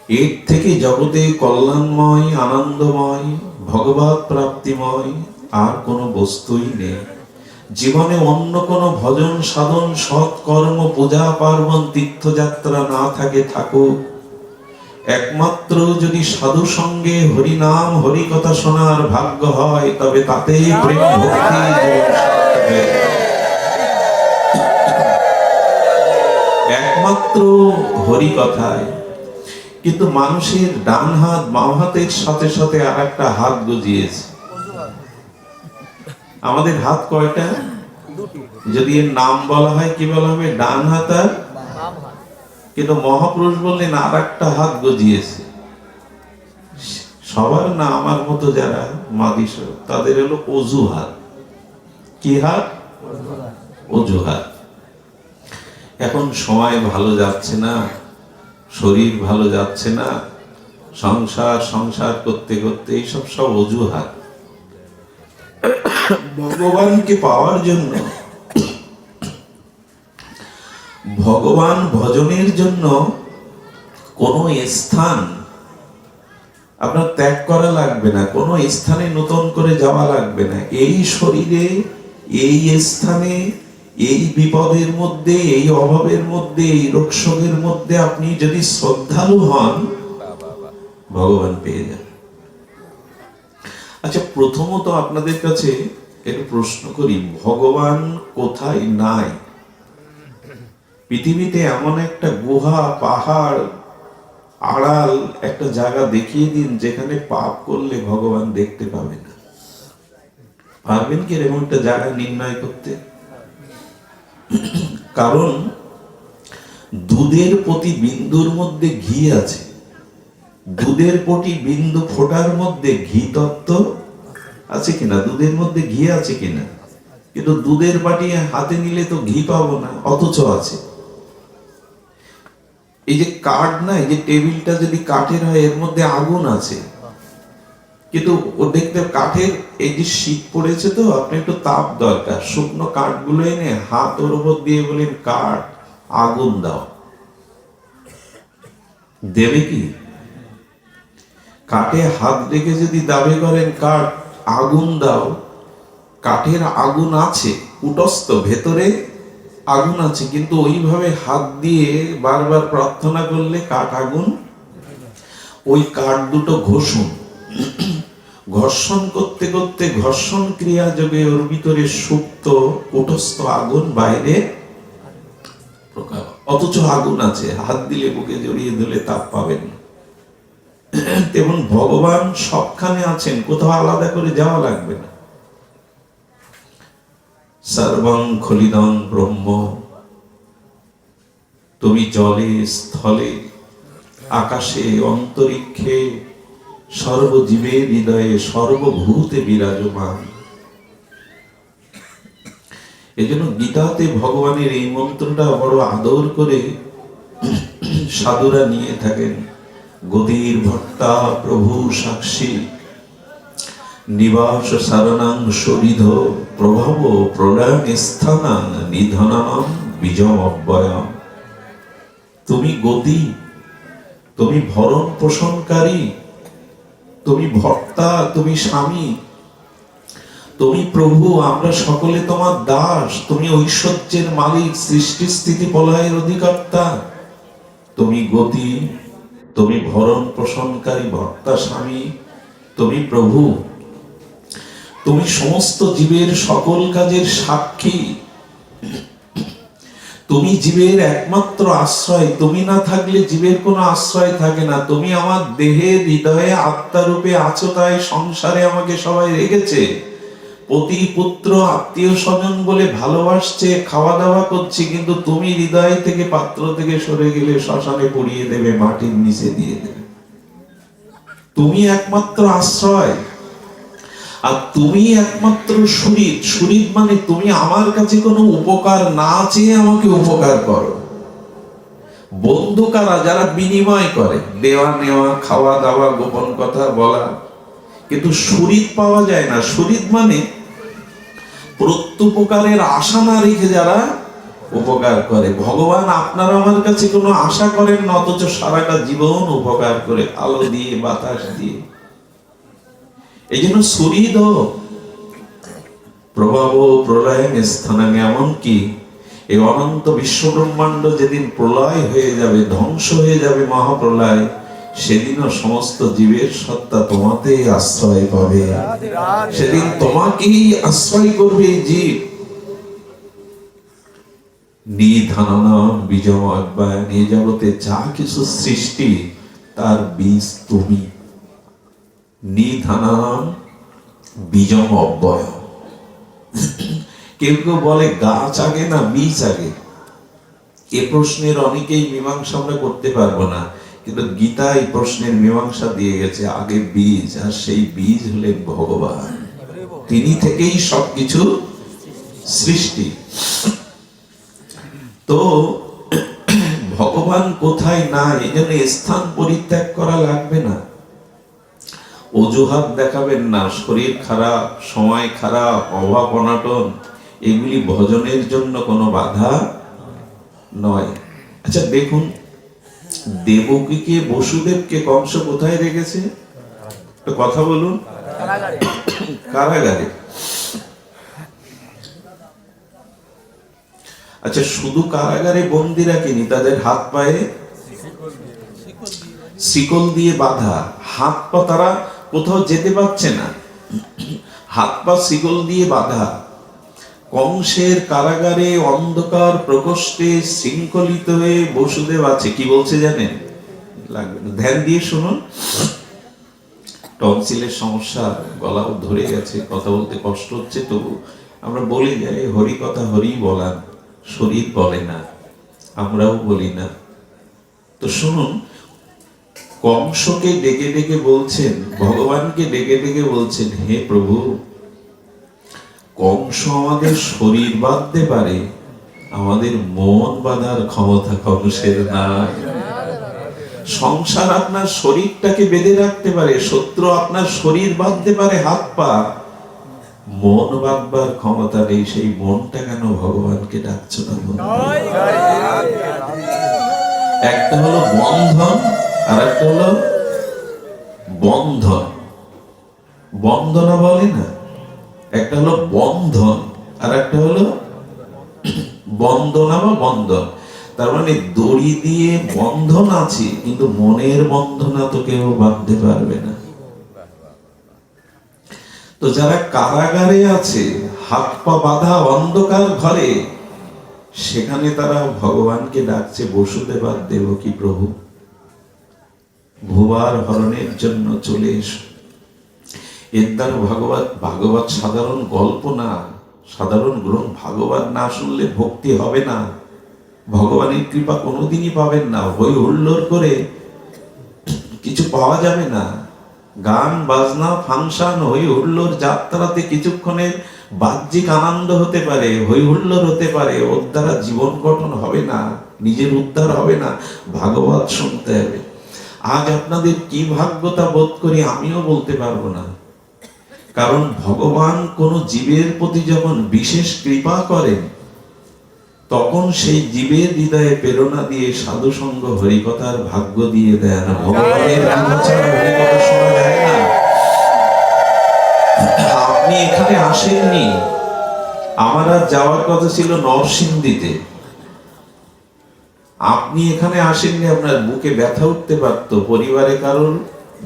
এর থেকে জগতে কল্যাণময়, আনন্দময়, ভগবত প্রাপ্তিময় আর কোনো বস্তুই নেই। জীবনে অন্য কোনো ভজন সাধন, সৎকর্ম, পূজা পার্বণ, তীর্থযাত্রা না থাকে, থাকুক, একমাত্র যদি সাধু সঙ্গে হরিনাম, হরি কথা শোনার ভাগ্য হয়, তবে তাতেই প্রেম ভক্তি। একমাত্র হরি কথায়। কিন্তু মানুষের ডান হাত বাম হাতের সাথে সাথে আর একটা হাত গজিয়েছে। আমাদের হাত কয়টা? যদি এর নাম বলা হয়, কি বলা হবে? ডান হাত আর কিন্তু মহাপুরুষ বললেন আর একটা হাত গজিয়েছে। সবার না, আমার মতো যারা মাদিস তাদের হলো অজুহাত। কি হাত? অজুহাত। এখন সময় ভালো যাচ্ছে না, শরীর ভালো যাচ্ছে না, সংসার সংসার করতে করতে এইসব সব অজুহাত। ভগবানকে পাওয়ার জন্য, ভগবান ভজনের জন্য কোনো স্থান আপনার ত্যাগ করা লাগবে না, কোনো স্থানে নতুন করে যাওয়া লাগবে না। এই শরীরে, এই স্থানে, এই বিপদের মধ্যে, এই অভাবের মধ্যে, এই রোগশোকের মধ্যে আপনি যদি শ্রদ্ধালু হন, ভগবান পেয়ে যান। আচ্ছা, প্রথমত আপনাদের কাছে একটু প্রশ্ন করি, ভগবান কোথায় নাই? পৃথিবীতে এমন একটা গুহা, পাহাড়, আড়াল একটা জায়গা দেখিয়ে দিন যেখানে পাপ করলে ভগবান দেখতে পাবে না। পারবেন কি এরকম একটা জায়গা নির্ণয় করতে? কারণ দুধের প্রতি বিন্দুর মধ্যে ঘি আছে, দুধের প্রতি বিন্দু ফোঁটার মধ্যে ঘি তত্ত্ব আছে কিনা? দুধের মধ্যে ঘি আছে কিনা? কিন্তু দুধের বাটি হাতে নিলে তো ঘি পাবো না, অথচ আছে। এই যে কাঠ না, এই যে টেবিলটা যদি কাঠের হয়, এর মধ্যে আগুন আছে, কিন্তু ও দেখতে কাঠের, এই যে শীত পড়েছে তো আপনি একটু তাপ দরকার, শুকনো কাঠগুলো এনে হাত ওর উপর দিয়ে বলেন কাঠ আগুন দাও, দেবে কি? কাঠে হাত রেখে যদি দাবি করেন কাঠ আগুন দাও, কাঠের আগুন আছে, কুটস্থ ভেতরে আগুন আছে, কিন্তু ওইভাবে হাত দিয়ে বারবার প্রার্থনা করলে কাঠ আগুন। ওই কাঠ দুটো ঘষুন, ঘর্ষণ করতে করতে ঘর্ষণ ক্রিয়া যোগে ওর ভিতরে সুপ্ত কুটস্থ আগুন বাইরে প্রকাশ, অথচ আগুন আছে, হাত দিলে বুকে জড়িয়ে দিলে তাপ পাবেন। তেমন ভগবান সবখানে আছেন, কোথাও আলাদা করে যাওয়া লাগবে না। সর্বং খলিদং ব্রহ্ম, তুমি জলে স্থলে আকাশে অন্তরিক্ষে সর্বজীবের হৃদয়ে সর্বভূতে বিরাজমান। এজন্য গীতাতে ভগবানের এই মন্ত্রটা বড় আদর করে সাধুরা নিয়ে থাকেন। গতির ভট্টা প্রভু সাক্ষী, নিবাস শরণাং সরিধ, প্রভব প্রলয়ং স্থানাং নিধনানাং বিজম অব্যয়ম। তুমি গতি, তুমি ভরণ পোষণকারী, তুমি ভর্তা, তুমি স্বামী, তুমি প্রভু, আমরা সকলে তোমার দাস, তুমি ঐশ্বর্যের মালিক, সৃষ্টি স্থিতি প্রলয়ের অধিকর্তা। তুমি গতি, তুমি ভরণ পোষণকারী, ভর্তা, স্বামী, তুমি প্রভু, তুমি সমস্ত জীবের সকল কাজের সাক্ষী, তুমি জীবের একমাত্র আশ্রয়, তুমি না থাকলে জীবের কোনো আশ্রয় থাকে না। তুমি আমার দেহে হৃদয়ে আত্মারূপে আছো, তাই সংসারে আমাকে সবাই রেখেছে, পতি পুত্র আত্মীয় স্বজন বলে ভালোবাসছে, খাওয়া দাওয়া করছি, কিন্তু তুমি হৃদয় থেকে পাত্র থেকে সরে গেলে শ্মশানে পুড়িয়ে দেবে, মাটির নিচে দিয়ে দেবে। তুমি একমাত্র আশ্রয়, আর তুমি একমাত্র শরীর। শরীর মানে তুমি আমার কাছে কোনো উপকার না চেয়ে আমাকে উপকার করো। বন্ধু কারা? যারা বিনিময় করে, দেওয়া নেওয়া, খাওয়া দাওয়া, গোপন কথা বলা, কিন্তু শরীর পাওয়া যায় না। শরীর মানে প্রত্যুপকারের আশা না রেখে যারা উপকার করে। ভগবান আপনার আমার কাছে কোনো আশা করেন না, অথচ সারাটা জীবন উপকার করে, আলো দিয়ে, বাতাস দিয়ে। এই জন্য শরীর প্রভাব প্রলয় স্থানে, এমনকি এই অনন্ত বিশ্ব ব্রহ্মাণ্ড যেদিন প্রলয় হয়ে যাবে, ধ্বংস হয়ে যাবে, মহাপ্রলয়, সেদিনও সমস্ত জীবের সত্তা তোমাতেই আশ্রয় পাবে। সেদিন তোমাকেই আশ্রয় করবে জীব। নিধানানাম বীজম অব্যয়ম, এই জগতে যা কিছু সৃষ্টি তার বীজ তুমি। নিধানানাম বীজম এ প্রশ্নের অনেকেই মীমাংসা আমরা করতে পারবো না, কিন্তু গীতা এই প্রশ্নের মীমাংসা দিয়ে গেছে। আগে বীজ, আর সেই বীজ হলেন ভগবান। তিনি থেকেই সবকিছু সৃষ্টি। তো ভগবান কোথায় না, এই জন্য স্থান পরিত্যাগ করা লাগবে না, অজুহাত দেখাবেন না। শরীর খারাপ, সময় খারাপ, অভাব অনাটন, এগুলি ভজনের জন্য কোনো বাধা নয়। আচ্ছা দেখুন, দেবকীকে, বসুদেবকে কংস কোথায় রেখেছে? কথা বলুন। কারাগারে। আচ্ছা, শুধু কারাগারে বন্দি রাখেনি, তাদের হাত পায়ে শিকল দিয়ে বাঁধা। হাত পা, তারা কোথাও যেতে পারছে না, হাত পা শিকল দিয়ে বাঁধা। কংসের কারাগারে অন্ধকার প্রকোষ্ঠে শৃঙ্খলিত হয়ে বসুদেব আছে। কি বলছে জানেন? লাগবে না, ধ্যান দিয়ে শুনুন। টনসিলের সমস্যা, গলাও ধরে গেছে, কথা বলতে কষ্ট হচ্ছে, তবু আমরা বলে যাই হরি কথা হরি বলান, শরীর বলে না, আমরাও বলি না। তো শুনুন, কংসকে ডেকে ডেকে বলছেন, ভগবানকে ডেকে ডেকে বলছেন, হে প্রভু, কংস আমাদের শরীর বাঁধতে পারে, আমাদের মন বাঁধার ক্ষমতা কংসের নাই। সংসার আপনার শরীরটাকে বেঁধে রাখতে পারে, শত্রু আপনার শরীর বাঁধতে পারে, হাত পা, মন বাঁধবার ক্ষমতা নেই। সেই মনটা কেন ভগবানকে ডাকছো না? একটা হলো বন্ধন, আর একটা হলো বন্ধন। বন্দনা বলে না, একটা হলো বন্ধন, আর একটা হলো বন্দনা বা বন্ধন। তার মানে দড়ি দিয়ে বন্ধন আছে, কিন্তু মনের বন্ধনা তো কেউ বাঁধতে পারবে না। তো যারা কারাগারে আছে, হাত পা বাঁধা অন্ধকার ঘরে, সেখানে তারা ভগবানকে ডাকছে, বসুদেব আর দেবকী প্রভু, ভুবার হরণের জন্য চলে এসো। এর দ্বারা ভাগবত সাধারণ গল্প না, সাধারণ গ্রন্থ। ভাগবত না শুনলে ভক্তি হবে না, ভগবানের কৃপা কোনোদিনই পাবেন না। হই হুল্লোড় করে কিছু পাওয়া যাবে না। গান বাজনা, ফাংশন, হই হুল্লোড়, যাত্রাতে কিছুক্ষণের বাহ্যিক আনন্দ হতে পারে, হই হুল্লোড় হতে পারে, ওর দ্বারা জীবন গঠন হবে না, নিজের উদ্ধার হবে না। ভাগবত শুনতে হবে। আজ আপনাদের কি ভাগ্যতা বোধ করি আমিও বলতে পারবো না, কারণ ভগবান কোন জীবের প্রতি যখন বিশেষ কৃপা করেন, তখন সেই জীবের হৃদয়ে প্রেরণা দিয়ে সাধু সঙ্গ, হরিকথার ভাগ্য দিয়ে দেন। ভগবানের কৃপা ছাড়া হরিকথা শোনা যায় না। আপনি এখানে আসেননি, আমার আর যাওয়ার কথা ছিল নরসিংদীতে। আপনি এখানে আসেননি, আপনার বুকে ব্যথা উঠতে পারতো, পরিবারে কারোর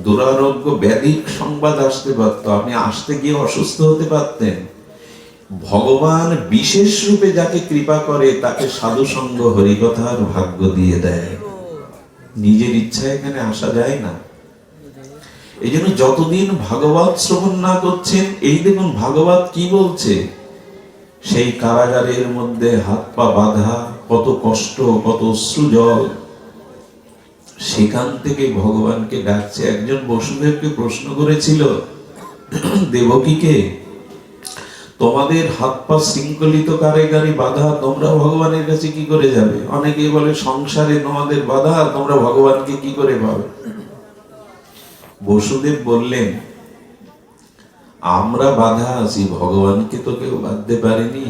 দুরারোগ্য ব্যাধিক সংবাদ আসতে পারতো, আপনি আসতে গিয়ে অসুস্থ হতে পারতেন। ভগবান বিশেষ রূপে যাকে কৃপা করে, তাকে সাধু সঙ্গ, হরিকথার ভাগ্য দিয়ে দেয়। নিজের ইচ্ছায় এখানে আসা যায় না। এই জন্য যতদিন ভাগবত শ্রবণ না করছেন, এই দেখুন ভাগবত কি বলছে, সেই কারাগারের মধ্যে হাত পা বাঁধা, কত কষ্ট, কত অশ্রুজল, সেখান থেকে ভগবানকে ডাকছে। একজন বসুদেবকে প্রশ্ন করেছিল, দেবকীকে, তোমাদের হাত পা শৃঙ্খলিত কারাগারে বাধা, তোমরা ভগবানের কাছে কি করে যাবে? অনেকেই বলে সংসারে তোমাদের বাধা, তোমরা ভগবানকে কি করে পাবে? বসুদেব বললেন, আমরা বাধা আছি, ভগবানকে তো কেউ বাঁধতে পারেনি।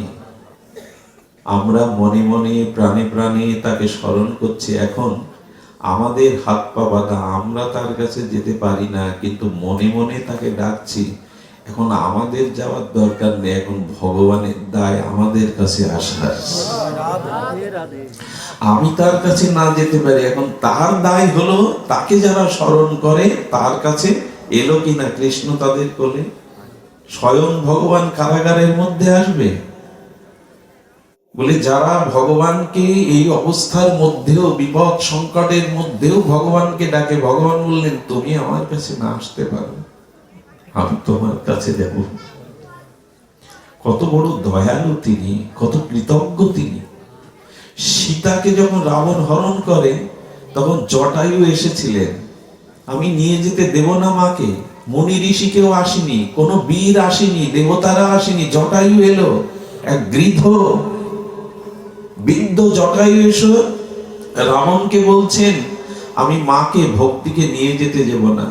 আমরা মনে মনে, প্রাণে প্রাণে তাকে স্মরণ করছি। এখন আমাদের হাত পা বাঁধা, আমরা তার কাছে যেতে পারি না, কিন্তু মনে মনে তাকে ডাকছি। এখন আমাদের যাওয়ার দরকার নেই, এখন ভগবানের দায় আমাদের কাছে আসার। আমি তার কাছে না যেতে পারি, এখন তার দায় হলো তাকে যারা স্মরণ করে তার কাছে এলো কিনা কৃষ্ণ তাদের কোলে। স্বয়ং ভগবান কারাগারের মধ্যে আসবে বলে, যারা ভগবানকে এই অবস্থার মধ্যেও, বিপদ সংকটের মধ্যেও ভগবানকে ডাকে, ভগবান বললেন, তুমি আমার কাছে না আসতে পারো, আমি তোমার কাছে যাব। কত বড় দয়ালু তিনি, কত কৃতজ্ঞ তিনি। সীতাকে যখন রাবণ হরণ করে তখন জটায়ু এসেছিলেন, আমি নিয়ে যেতে দেব না মাকে। মুনি ঋষি কেউ আসেনি, কোন বীর আসেনি, দেবতারা আসেনি, জটায়ু এলো। এক গৃধ বৃদ্ধ জটায়ু এসো রাবণকে বলছেন, আমি মাকে ভক্তিকে নিয়ে যেতে দেব না।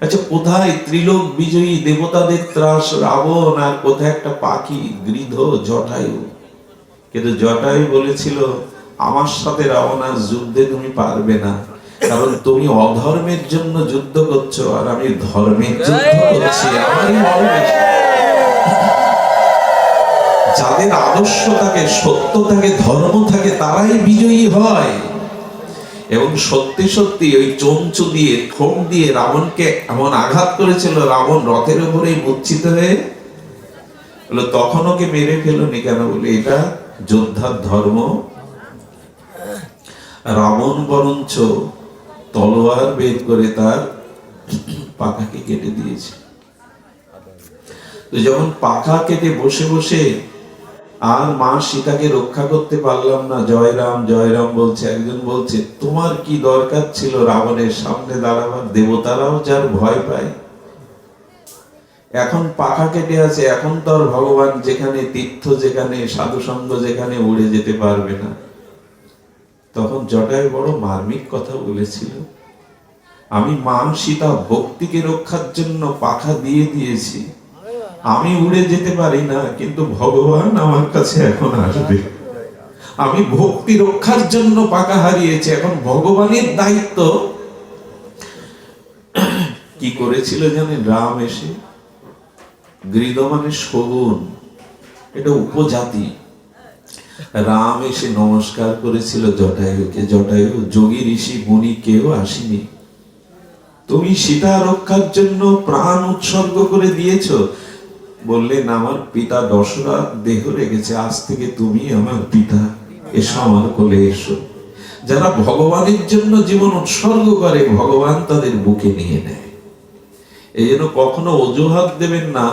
আচ্ছা, কোথায় ত্রিলোক বিজয়ী দেবতাদের ত্রাস রাবণ, আর কোথায় একটা পাখি গৃধ জটায়ু? কিন্তু জটায়ু বলেছিল, আমার সাথে রাবণ আর যুদ্ধে তুমি পারবে না, কারণ তুমি অধর্মের জন্য যুদ্ধ করছো আর আমি ধর্মের যুদ্ধ করছি। আমারই বল বেশি। যাদের আদর্শ থাকে, সত্য থাকে, ধর্ম থাকে, তারাই বিজয়ী হয়। এবং সত্যি সত্যি ওই চঞ্চু দিয়ে, ঠোঁট দিয়ে রাবণকে এমন আঘাত করেছিল, রাবণ রথের উপরেই মূর্ছিত হয়ে বলল, তখন ওকে মেরে ফেলনি কেন? বলে এটা যোদ্ধার ধর্ম। রাবণ বরঞ্চ তলোয়ার বের করে তার পাখাকে কেটে দিয়েছে। তো যখন পাখা কেটে বসে বসে আর মা সীতাকে রক্ষা করতে পারলাম না, জয় রাম জয় রাম বলছে, একজন বলছে, তোমার কি দরকার ছিল রাবণের সামনে দাঁড়াবার? দেবতারাও যার ভয় পায়। এখন পাখা কেটে আছে, এখন তো আর ভগবান যেখানে তীর্থ, যেখানে সাধুসঙ্গ, যেখানে উড়ে যেতে পারবে না। তখন জটায়ু বড় মার্মিক কথা বলেছিল, আমি মা সীতা ভক্তিকে রক্ষার জন্য পাখা দিয়ে দিয়েছি, আমি উড়ে যেতে পারি না, কিন্তু ভগবান আমার কাছে এখন আসবে। আমি ভক্তি রক্ষার জন্য পাখা হারিয়েছি, এখন ভগবানের দায়িত্ব। কি করেছিল জানেন? রাম এসে, গৃধ মানে শগুন, এটা উপজাতি। রাম এসে নমস্কার করেছিল জটায়ুকে, জটায়ু, যোগী ঋষি মুনি কেউ আসেনি, তুমি সীতা রক্ষার জন্য প্রাণ উৎসর্গ করে দিয়েছো। বললেন, আমার পিতা দশরথ দেহ রেখেছে, আজ থেকে তুমি আমার পিতা, এসো আমার কোলে এসো। যারা ভগবানের জন্য জীবন উৎসর্গ করে, ভগবান তাদের বুকে নিয়ে নেয়। এই জন্য কখনো অজুহাত দেবেন না,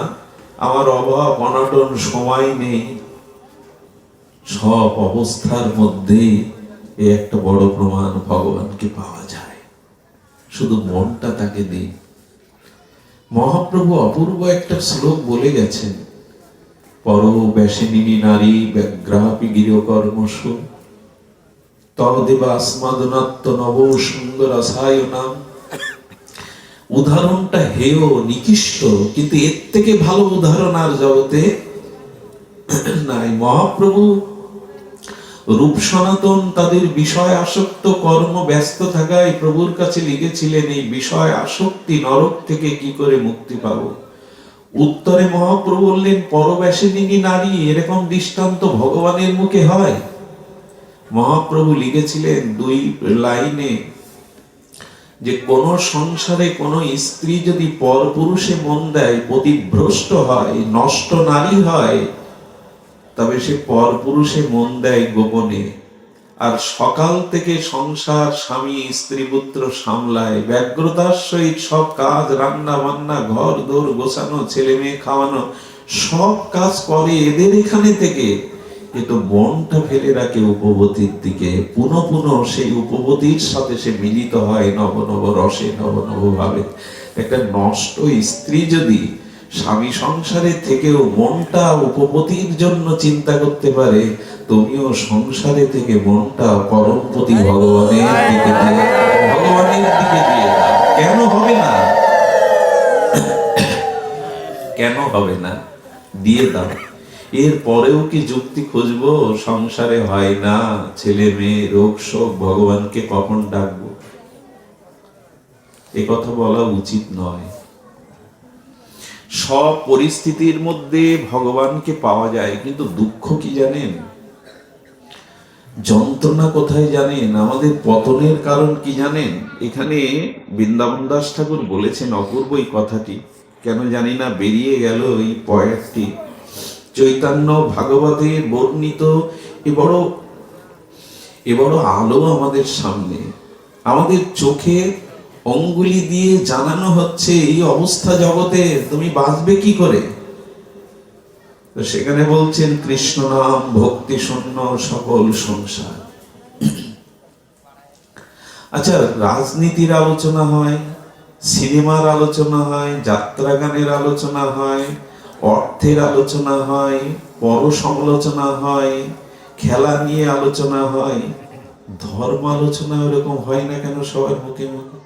আমার অভাব অনটন, সময় নেই। সব অবস্থার মধ্যেই এই একটা বড় প্রমাণ, ভগবানকে পাওয়া যায়, শুধু মনটা তাকে দিই। মহাপ্রভু অপূর্ব একটা শ্লোক বলে গেছেন, পরবেশিনী নারী ব্যাঘ্রাপি গিরকর্মসু তদেবা আসমাদনাত্ম নব সুন্দর আসায় নাম। উদাহরণটা হেয়, নিকৃষ্ট, কিন্তু এর থেকে ভালো উদাহরণ আর জগতে নাই। মহাপ্রভু রূপ সনাতন তাদের বিষয় আসক্ত কর্ম ব্যস্ত থাকায় প্রভুর কাছে লিখেছিলেন, এই বিষয় আসক্তি নরক থেকে কি করে মুক্তি পাবো? উত্তরে মহাপ্রভু বললেন, পরবেশিনী নারী, এরকম দৃষ্টান্ত ভগবানের মুখে হয়? মহাপ্রভু লিখেছিলেন 2 লাইনে, যে কোন সংসারে কোন স্ত্রী যদি পরপুরুষে মন দেয়, পতিভ্রষ্ট হয়, নষ্ট নারী হয়, তবে সে পরপুরুষে মন দেয় গোপনে। আর সকাল থেকে সংসার, স্বামী স্ত্রী পুত্র সামলায়, ব্যগ্রতার সহিত সব কাজ, রান্না বান্না, ঘর দোর গোছানো, ছেলে মেয়ে খাওয়ানো, সব কাজ করে এদের এখানে থেকে, কিন্তু মনটা ফেলে রাখে উপবতীর দিকে। পুনঃ পুনঃ সেই উপবতীর সাথে সে মিলিত হয় নব নব রসে, নব নব ভাবে। একটা নষ্ট স্ত্রী যদি স্বামী সংসারে থেকেও মনটা উপপতির জন্য চিন্তা করতে পারে, তুমিও সংসারে থেকে মনটা পরমপতি ভগবানের দিকে দিয়ে, ভগবানের দিকে দিয়ে দাও। কেন হবে না? কেন হবে না? দিয়ে দাও। এর পরেও কি যুক্তি খুঁজবো? সংসারে হয় না, ছেলে মেয়ে, রোগ শোক, ভগবানকে কখন ডাকবো? এ কথা বলা উচিত নয়। সব পরিস্থিতির মধ্যে ভগবানকে পাওয়া যায়, কিন্তু দুঃখ কি জানেন? যন্ত্রণা কোথায় জানেন? আমাদের পতনের কারণ কি জানেন? এখানে বৃন্দাবন দাস ঠাকুর বলেছেন অপূর্ব এই কথাটি, কেন জানি না বেরিয়ে গেল এই পয়েন্টটি। চৈতন্য ভাগবতে বর্ণিত এ বড় আলো আমাদের সামনে, আমাদের চোখে অঙ্গুলি দিয়ে জানানো হচ্ছে, এই অবস্থা জগতে তুমি বাঁচবে কি করে? তো সেখানে বলছেন কৃষ্ণ নাম ভক্তি শূন্য সকল সংসার। আচ্ছা, রাজনীতির আলোচনা হয়, সিনেমার আলোচনা হয়, যাত্রা গানের আলোচনা হয়, অর্থের আলোচনা হয়, পর সমালোচনা হয়, খেলা নিয়ে আলোচনা হয়, ধর্ম আলোচনা ওরকম হয় না কেন সবার মুখে মুখে?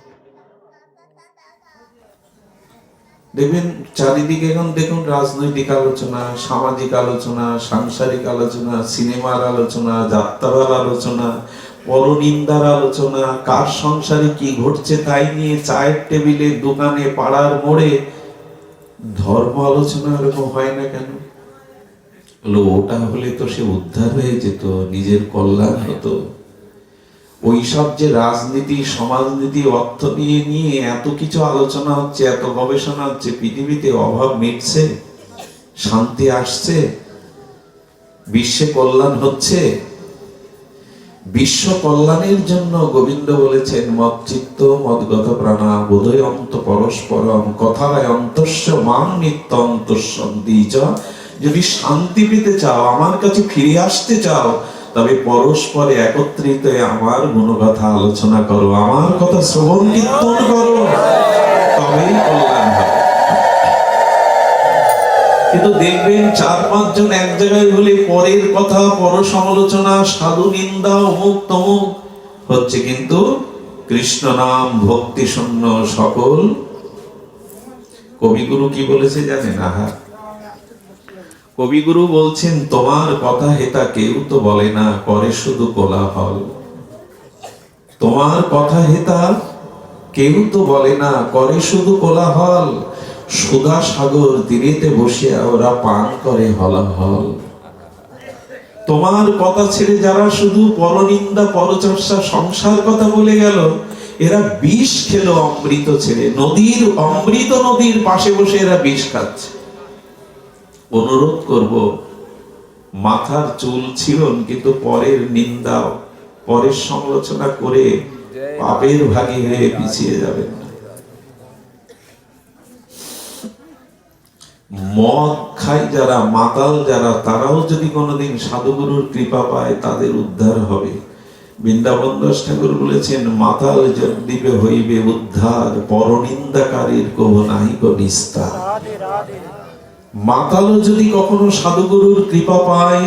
দেখবেন চারিদিকে এখন দেখুন রাজনৈতিক আলোচনা, সামাজিক আলোচনা, সাংসারিক আলোচনা, সিনেমার আলোচনা, যাত্রার আলোচনা, পরনিন্দার আলোচনা, কার সংসারে কি ঘটছে তাই নিয়ে চায়ের টেবিলে, দোকানে, পাড়ার মোড়ে ধর্ম আলোচনা এরকম হয় না কেন? ওটা হলে তো সে উদ্ধার হয়ে যেত, নিজের কল্যাণ হতো। ওইসব যে রাজনীতি, সমাজনীতি, অর্থ নিয়ে এত কিছু আলোচনা হচ্ছে, এত গবেষণা হচ্ছে, পৃথিবীতে অভাব মিটছে, শান্তি আসছে, বিশ্বে কল্যাণ হচ্ছে? বিশ্ব কল্যাণের জন্য গোবিন্দ বলেছেন মচ্চিত্ত মদ্গত প্রাণা বোধয় অন্ত পরস্পরম কথায় অন্তস্য মাং নিত্য অন্তঃসন্তি চ। যদি শান্তি পেতে চাও, আমার কাছে ফিরে আসতে চাও, তবে পরস্পরে একত্রিত আমার গুণগাথা আলোচনা করো, আমার কথা শ্রবণ কীর্তন করো, তবেই কল্যাণ হবে। কিন্তু দেখবেন 4-5 জন এক জায়গায় হলে পরের কথা, পর সমালোচনা, সাধু নিন্দা, অমুক তমুক হচ্ছে, কিন্তু কৃষ্ণ নাম ভক্তি শূন্য সকল। কবিগুরু কি বলেছে জানেন? কবিগুরু বলছেন তোমার কথা হেতা কেউ তো বলে না, করে শুধু কোলাহল। তোমার কথা হেতা কেউ তো বলে না, করে শুধু কোলাহল। সুধা সাগর তীরেতে বসিয়া ওরা পান করে হলাহল। তোমার কথা ছেড়ে যারা শুধু পরনিন্দা, পরচর্চা, সংসার কথা বলে গেল, এরা বিষ খেলো অমৃত ছেড়ে। নদীর অমৃত নদীর পাশে বসে এরা বিষ খাচ্ছে। অনুরোধ করব, মাথার চুল ছিলন, কিন্তু পরের নিন্দা, পরের সমালোচনা করে পাপের ভাগী হয়ে পিছিয়ে যাবেন না। মদ খায় যারা, মাতাল যারা, তারাও যদি কোনোদিন সাধুগুরুর কৃপা পায়, তাদের উদ্ধার হবে। বৃন্দাবন দাস ঠাকুর বলেছেন মাতাল জগদীপে হইবে উদ্ধার, পরনিন্দাকারীর কব নাহিক নিস্তার। মাতালও যদি কখনো সাধুগুরুর কৃপা পায়,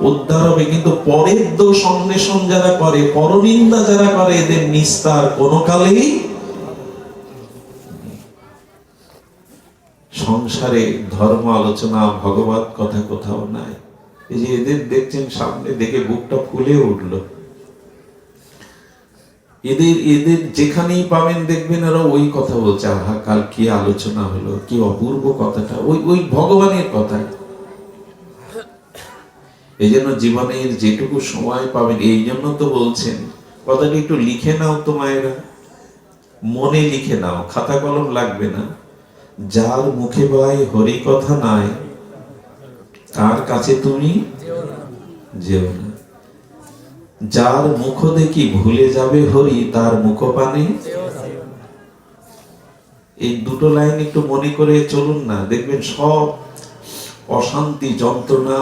উদ্ধার হবে। কিন্তু পরের দোষ অন্বেষণ যারা করে, পরনিন্দা যারা করে, এদের নিস্তার কোনো কালেই। সংসারে ধর্ম আলোচনা, ভগবত কথা কোথাও নাই। এই যে এদের দেখছেন, সামনে দেখে বুকটা ফুলে উঠলো। এদের যেখানেই পাবেন দেখবেন ওরা ওই কথা বলছে, আহা কাল কি আলোচনা হলো, কি অপূর্ব কথাটা, ওই ভগবানের কথা। এই জন্য জীবনের যেটুকু সময় পাবেন, এই জন্য তো বলছেন কথাটা একটু লিখে নাও তো মায়েরা, মনে লিখে নাও, খাতা কলম লাগবে না। যার মুখে ভাই হরি কথা নাই, তার কাছে তুমি যেও না। যার মুখ দেখি ভুলে যাবে হরি, তার মুখ পানে। এই দুটো লাইন একটু মনে করে চলুন না, দেখবেন সব অশান্তি, যন্ত্রণা,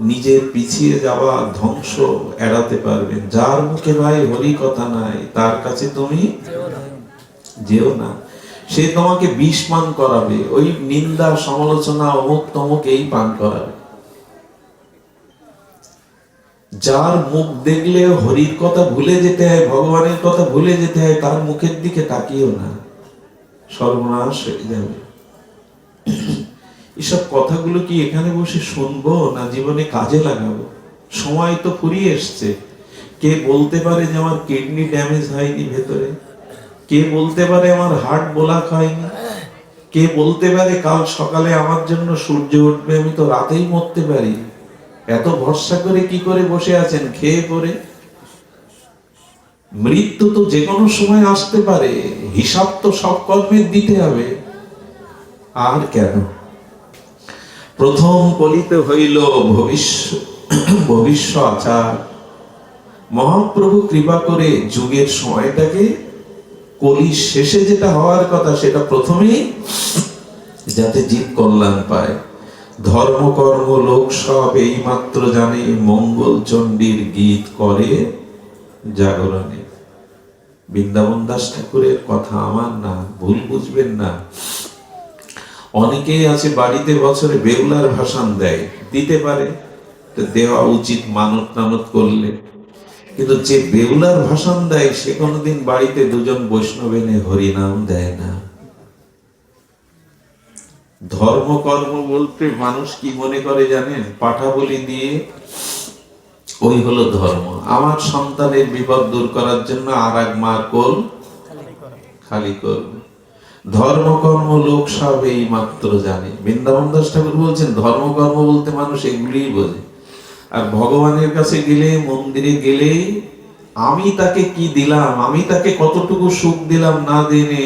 নিজের পিছিয়ে যাওয়া, ধ্বংস এড়াতে পারবেন। যার মুখে ভাই হরি কথা নাই, তার কাছে তুমি যেও না। সে তোমাকে বিষ পান করাবে, ওই নিন্দা, সমালোচনা, অমুক তমুক এই পান করাবে। যার মুখ দেখলে হরির কথা ভুলে যেতে হয়, ভগবানের কথা ভুলে যেতে হয়, তার মুখের দিকে তাকিও না, সর্বনাশ হয়ে যাবে। এসব কথাগুলো কি এখানে বসে শুনবো, না জীবনে কাজে লাগাবো? সময় তো ফুরিয়ে এসছে। কে বলতে পারে যে আমার কিডনি ড্যামেজ হয়নি ভেতরে? কে বলতে পারে আমার হার্ট ব্লক হয়নি? কে বলতে পারে কাল সকালে আমার জন্য সূর্য উঠবে, আমি তো রাতেই মরতে পারি? এত ভরসা করে কি করে বসে আছেন খেয়ে পরে? মৃত্যু তো যে কোনো সময় আসতে পারে, হিসাব তো সব কর্মের দিতে হবে। আর কেন? প্রথম কলিতে হইল ভবিষ্য আচার। মহাপ্রভু কৃপা করে যুগের সময়টাকে, কলির শেষে যেটা হওয়ার কথা সেটা প্রথমেই, যাতে জীব কল্যাণ পায়। ধর্মকর্ম লোক সব এই মাত্র জানে, মঙ্গল চণ্ডীর গীত করে জাগরণে। বৃন্দাবন দাস ঠাকুরের কথা আমার না, ভুল বুঝবেন না। অনেকেই আছে বাড়িতে বছরে বেহুলার ভাসান দেয়, দিতে পারে, দেওয়া উচিত মানত টানত করলে। কিন্তু যে বেহুলার ভাসান দেয় সে কোনোদিন বাড়িতে দুজন বৈষ্ণব এনে হরিনাম দেয় না। ধর্মকর্ম বলতে মানুষ কি মনে করে জানেন? পাঠা বলি দিয়ে ওই হলো ধর্ম। আমার সন্তানের বিপদ দূর করার জন্য আর এক মার কোল খালি করব। ধর্মকর্ম লোক সব এই মাত্র জানে। বৃন্দাবন দাস ঠাকুর বলছেন ধর্মকর্ম বলতে মানুষ এগুলিই বোঝে। আর ভগবানের কাছে গেলে, মন্দিরে গেলে আমি তাকে কি দিলাম, আমি তাকে কতটুকু সুখ দিলাম না দিনে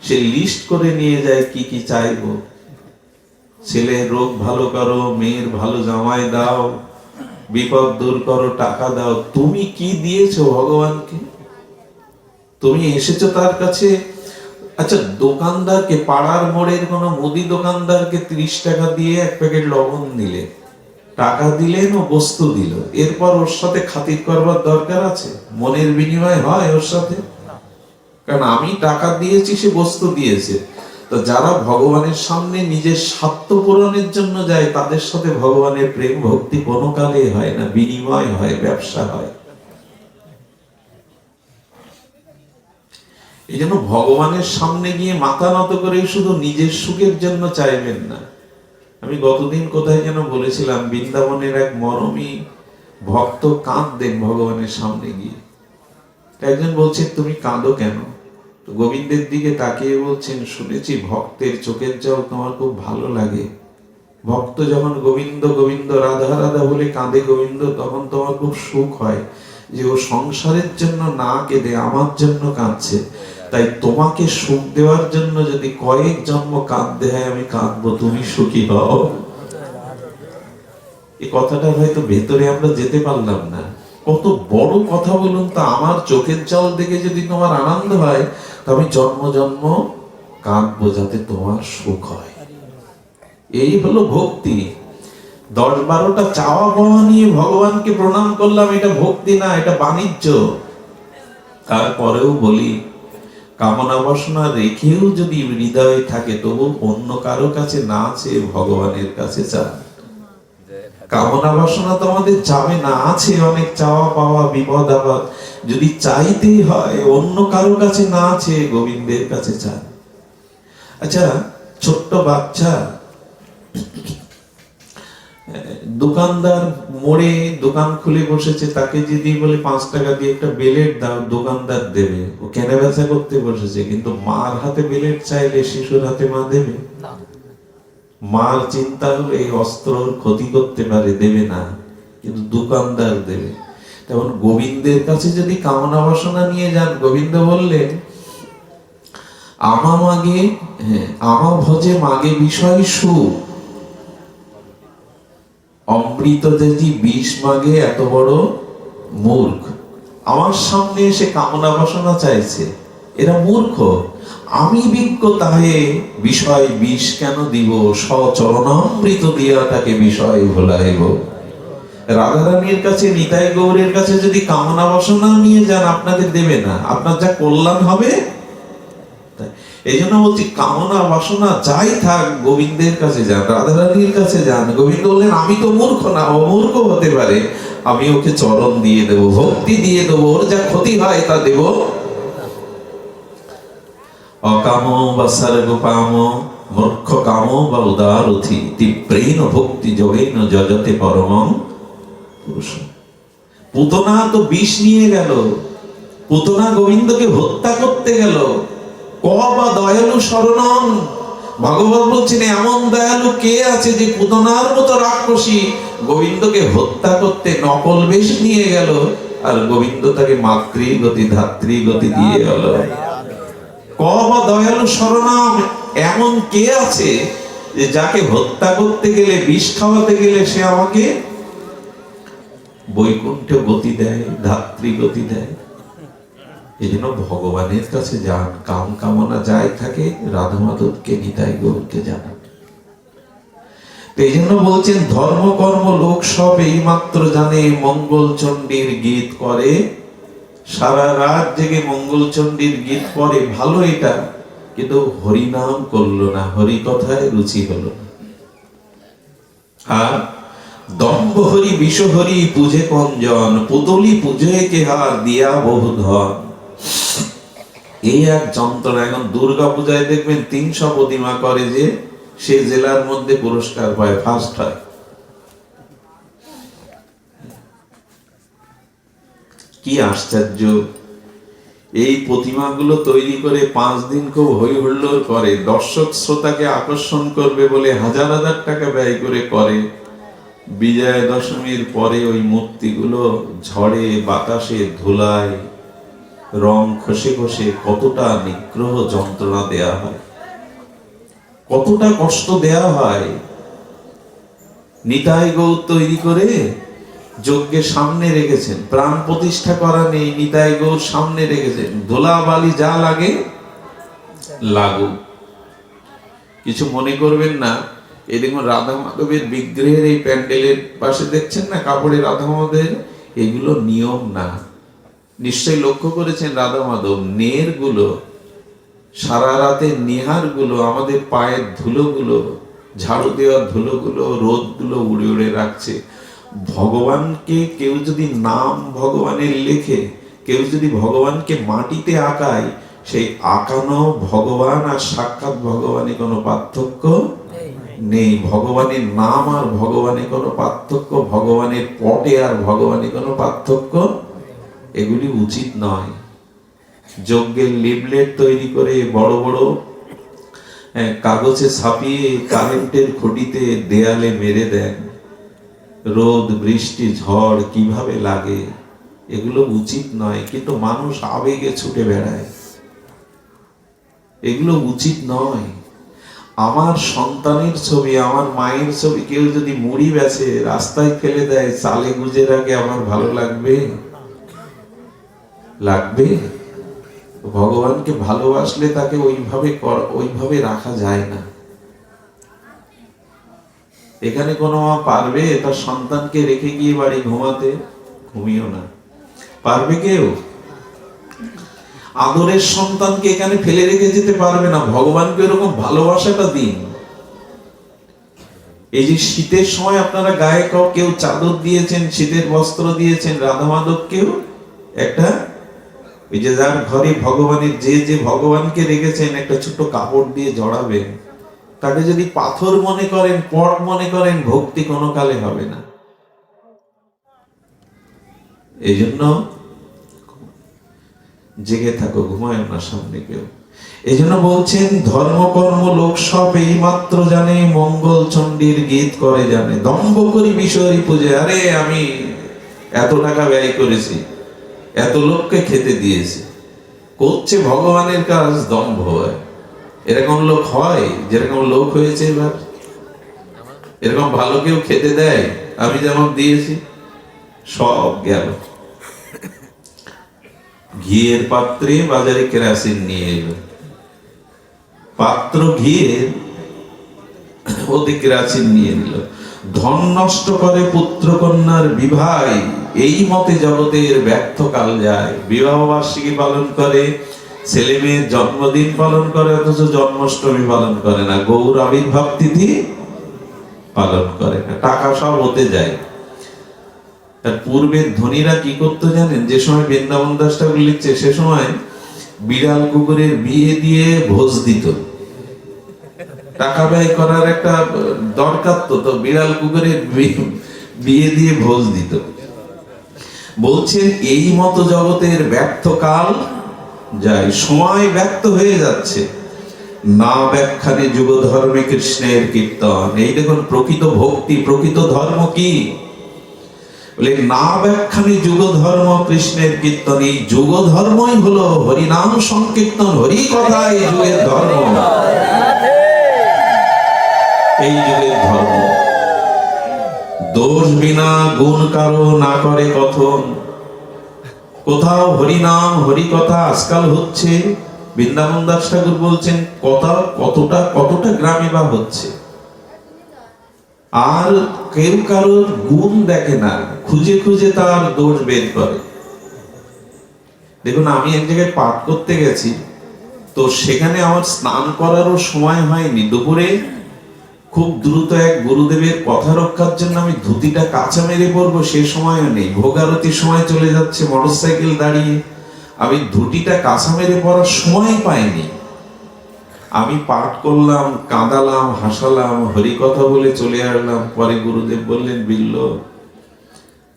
সে লিস্ট করে নিয়ে যায় কি কি চাইবো। ছেলের রোগ ভালো করো, মেয়ের ভালো জামাই দাও, বিপদ দূর করো, টাকা দাও। তুমি কি দিয়েছো ভগবানকে? তুমি এসেছো তার কাছে। আচ্ছা, দোকানদারকে, পাড়ার মোড়ের কোন মুদি দোকানদারকে 30 টাকা দিয়ে এক প্যাকেট লবণ দিলে, টাকা দিলেন ও বস্তু দিল, এরপর ওর সাথে খাতির করবার দরকার আছে? মনের বিনিময় হয় ওর সাথে? কারণ আমি টাকা দিয়েছি, সে বস্তু দিয়েছে। তো যারা ভগবানের সামনে নিজের স্বার্থ পূরণের জন্য যায় তাদের সাথে ভগবানের প্রেম ভক্তি কোনো কালে হয় না, বিনিময় হয়, ব্যবসা হয়। এই জন্য ভগবানের সামনে গিয়ে মাথা নত করে শুধু নিজের সুখের জন্য চাইবেন না। আমি গতদিন কোথায় যেন বলেছিলাম, বৃন্দাবনের এক মরমী ভক্ত কাঁদতেন ভগবানের সামনে গিয়ে। একজন বলছে তুমি কাঁদো কেন? তো গোবিন্দের দিকে তাকিয়ে বলছেন, শুনেছি ভক্তের চোখের জল তোমার খুব ভালো লাগে। ভক্ত যখন গোবিন্দ গোবিন্দ রাধা রাধা বলে কাঁদে গোবিন্দ, তখন তোমার খুব সুখ হয় যে ও সংসারের জন্য না কেঁদে আমার জন্য কাঁদছে। তাই তোমাকে সুখ দেওয়ার জন্য যদি কয়েক জন্ম কাঁদতে হয় আমি কাঁদবো, তুমি সুখী হও। এই কথাটা হয়তো ভেতরে আমরা যেতে পারলাম না। কত বড় কথা বলুন তো! আমার চোখের জল দেখে যদি তোমার আনন্দ হয় তো আমি জন্ম জন্ম কাঁদবো যাতে তোমার সুখ হয়। এই হলো ভক্তি। 10-12টা চাওয়া পাওয়া নিয়ে ভগবানকে প্রণাম করলাম, এটা ভক্তি না, এটা বাণিজ্য। তারপরেও বলি, কামনা বাসনা রেখেও যদি হৃদয়ে থাকে তবু অন্য কারো কাছে না চেয়ে ভগবানের কাছে চান। কামনা বাসনা তো আমাদের যাবে না, আছে অনেক চাওয়া পাওয়া, বিপদ আপদ। যদি চাইতেই হয় অন্য কারো কাছে না চেয়ে গোবিন্দের কাছে চান। আচ্ছা, ছোট্ট বাচ্চা, দোকানদার মোড়ে দোকান খুলে বসেছে, তাকে যদি বলে 5 টাকা দিয়ে একটা বেলেট দাও, দোকানদার দেবে। ও কেনা বেচা করতে বসেছে, কিন্তু মার হাতে বেলেট চাইলে শিশুর হাতে মা দেবে? মার চিন্তা হলো এই অস্ত্র ক্ষতি করতে পারে, দেবে না, কিন্তু দোকানদার দেবে। তেমন গোবিন্দের কাছে যদি কামনা বাসনা নিয়ে যান, গোবিন্দ বললেন আমা মাগে, আমা ভজে মাগে বিষয় সুখ, অমৃত যদি বিষ মাগে এত বড় মূর্খ। আমার সামনে এসে কামনা বাসনা চাইছে, এরা মূর্খ। আমি বিজ্ঞ তাহে বিষয় বিষ কেন দিব, সচরণামৃত দিয়া তাকে বিষয় ভোলাইব। রাধারানীর কাছে, নিতাই গৌরের কাছে যদি কামনা বাসনা নিয়ে যান আপনাকে দেবে না, আপনার যা কল্যাণ হবে। এই জন্য বলছি, কামনা বাসনা যাই থাক গোবিন্দের কাছে যান, রাধারানীর কাছে যান। গোবিন্দ বললেন আমি তো মূর্খ না, ও মূর্খ হতে পারে, আমি ওকে চরণ দিয়ে দেবো, ভক্তি দিয়ে দেবো, ওর যা ক্ষতি হয় তা দেব। অকাম বা সর্বকাম মূর্খ কাম বা উদারথি তীব্রেণ ভক্তি যোগেন যজতে পরমং পুরুষ। পুতনা তো বিষ নিয়ে গেল, পুতনা গোবিন্দকে হত্যা করতে গেল। কবা দয়ালু শরণং, ভগবান বলছেন এমন দয়ালু কে আছে যে পুতনার মতো রাক্ষসী গোবিন্দকে হত্যা করতে নকল বেশ নিয়ে গেল, আর গোবিন্দ তাকে মাতৃগতি ধাত্রীগতি দিয়ে গেল। কবা দয়ালু শরণং, এমন কে আছে যে যাকে হত্যা করতে গেলে, বিষ খাওয়াতে গেলে সে আমাকে বৈকুণ্ঠ গতি দেয়, ধাত্রীগতি দেয়। এই জন্য ভগবানের কাছে যান, কাম কামনা যাই থাকে রাধা মাধবকে, নিতাই গৌরকে জানান। এই জন্য বলছেন ধর্ম কর্ম লোক সব এই মাত্র জানে, মঙ্গল চণ্ডীর গীত করে। সারা রাত জেগে মঙ্গল চণ্ডীর গীত করে, ভালো এটা, কিন্তু হরিনাম করলো না, হরি কথায় রুচি হলো না। আর দম্ভ হরি বিষ হরি পূজে কঞ্জন, পুতলি পূজে কে হার দিয়া বহু ধন। এই এক যন্ত্রণা। এখন দুর্গা পূজায় দেখবেন 300 প্রতিমা করে, যে সে জেলার মধ্যে পুরস্কার পায়, ফার্স্ট হয়। কি আশ্চর্য! এই প্রতিমাগুলো তৈরি করে 5 দিন খুব হই হুল্লোড় করে, দর্শক শ্রোতাকে আকর্ষণ করবে বলে হাজার হাজার টাকা ব্যয় করে। বিজয়া দশমীর পরে ওই মূর্তিগুলো ঝড়ে বাতাসে ধুলায় রং খসে খসে কতটা নিগ্রহ যন্ত্রণা দেয়া হয়, কতটা কষ্ট দেয়া হয়। নিতাই গৌর তৈরি করে যজ্ঞের সামনে রেখেছেন, প্রাণ প্রতিষ্ঠা করা নেই, নিতাই গৌর সামনে রেখেছেন, ধুলা বালি যা লাগে লাগুক, কিছু মনে করবেন না। এই দেখুন রাধা মাধবের বিগ্রহের এই প্যান্ডেলের পাশে দেখছেন না কাপড়ে রাধা মাধবের, এগুলো নিয়ম না। নিশ্চয়ই লক্ষ্য করেছেন রাধা মাধব নের গুলো, সারা রাতে নিহার গুলো, আমাদের পায়ের ধুলোগুলো, ঝাড়ু দেওয়ার ধুলোগুলো, রোদ গুলো উড়ে উড়ে রাখছে। ভগবানকে কেউ যদি নাম ভগবানের লেখে, কেউ যদি ভগবানকে মাটিতে আঁকায়, সেই আঁকানো ভগবান আর সাক্ষাৎ ভগবানে কোনো পার্থক্য নেই। ভগবানের নাম আর ভগবানে কোনো পার্থক্য, ভগবানের পটে আর ভগবানে কোনো পার্থক্য, এগুলি উচিত নয়। যজ্ঞের লিফলেট তৈরি করে বড় বড় কাগজে ছাপিয়ে কারেন্টের খুঁটিতে দেয়ালে মেরে দেন, রোদ বৃষ্টি ঝড় কিভাবে লাগে, এগুলো উচিত নয়। কিন্তু মানুষ আবেগে ছুটে বেড়ায়, এগুলো উচিত নয়। আমার সন্তানের ছবি, আমার মায়ের ছবি কেউ যদি মুড়ি বেচে রাস্তায় ফেলে দেয়, চালে গুজে রাখে, আমার ভালো লাগবে? লাগবে? ভগবানকে ভালোবাসলে তাকে ওইভাবে রাখা যায় না। এখানে কোনো মা পারবে তার সন্তানকে রেখে গিয়ে বাড়ি ঘুমাতে? ঘুমিও না। পারবে কেউ? আদরের সন্তানকে এখানে ফেলে রেখে যেতে পারবে না। ভগবানকে এরকম ভালোবাসাটা দিন। এই যে শীতের সময় আপনারা গায়ে কেউ চাদর দিয়েছেন, শীতের বস্ত্র দিয়েছেন, রাধা মাধবকেও একটা, ওই যে যার ঘরে ভগবানের যে ভগবানকে রেখেছেন, একটা ছোট্ট কাপড় দিয়ে জড়াবেন। তাকে যদি পাথর মনে করেন, পট মনে করেন, ভক্তি কোনো কালে হবে না। এই জন্য জেগে থাকো, ঘুমায় না সামনে কেউ। এই জন্য বলছেন ধর্মকর্ম লোক সব এই মাত্র জানে, মঙ্গল চণ্ডীর গীত করে জানে। দম্ভ করি বিষয়ী পূজে, আরে আমি এত টাকা ব্যয় করেছি, এত লোককে খেতে দিয়েছি, করছে ভগবানের কাজ, দম্ভ হয়। এরকম লোক হয়? যেরকম লোক হয়েছে এবার, এরকম ভালো কেউ খেতে দেয়? আমি যেমন দিয়েছি সব গেল। ঘিয়ের পাত্রে বাজারে কেরাসিন নিয়ে এলো, পাত্র ঘিয়ের, ওতে কেরাসিন নিয়ে নিল। ধন নষ্ট করে পুত্র কন্যার বিবাহ, এই মতে জগতের ব্যর্থ কাল যায়। বিবাহ বার্ষিকী পালন করে, ছেলে মেয়ের জন্মদিন পালন করে, অথচ জন্মাষ্টমী পালন করে না, গৌর আবির্ভাব তিথি পালন করে না, টাকা সব হতে যায়। আর পূর্বের ধনীরা কি করতো জানেন? যে সময় বৃন্দাবন দাস ঠাকুর লিখছে, সে সময় বিড়াল কুকুরের বিয়ে দিয়ে ভোজ দিত। টাকা ব্যয় করার একটা দরকার, তো বিড়াল কুকুরের বিয়ে দিয়ে ভোজ দিত। বলছেন এই মতো জগতের ব্যর্থ কাল যায়, সময় ব্যর্থ হয়ে যাচ্ছে। না ব্যাখ্যানে যুগ ধর্মে কৃষ্ণের কীর্তন। এই দেখুন প্রকৃত ভক্তি, প্রকৃত ধর্ম কি? বলে না ব্যাখ্যানে যুগ ধর্ম কৃষ্ণের কীর্তন। এই যুগ ধর্মই হলো হরিনাম সংকীর্তন, হরি কথা এই যুগের ধর্ম, এই যুগের ধর্ম। দোষ বিনা গুণ কারো না করে কথন। কোথাও হরিনাম হরি কথা আজকাল হচ্ছে, বৃন্দাবন দাস ঠাকুর বলছেন কতটা গ্রামে বা হচ্ছে। আর কেউ কারোর গুণ দেখে না, খুঁজে খুঁজে তার দোষ বের করে। দেখুন, আমি এক জায়গায় পাঠ করতে গেছি, তো সেখানে আমার স্নান করারও সময় হয়নি। দুপুরে খুব দ্রুত এক গুরুদেবের কথা রক্ষার জন্য আমি ধুতিটা কাঁচা মেরে পড়বো, সে সময়ও নেই। ভোগারতির সময় চলে যাচ্ছে, মোটরসাইকেল দাঁড়িয়ে, আমি ধুতিটা কাঁচা মেরে পড়ার সময় পাইনি। আমি পাঠ করলাম, কাঁদালাম, হাসালাম, হরি কথা বলে চলে আসলাম। পরে গুরুদেব বললেন, বিল্ল,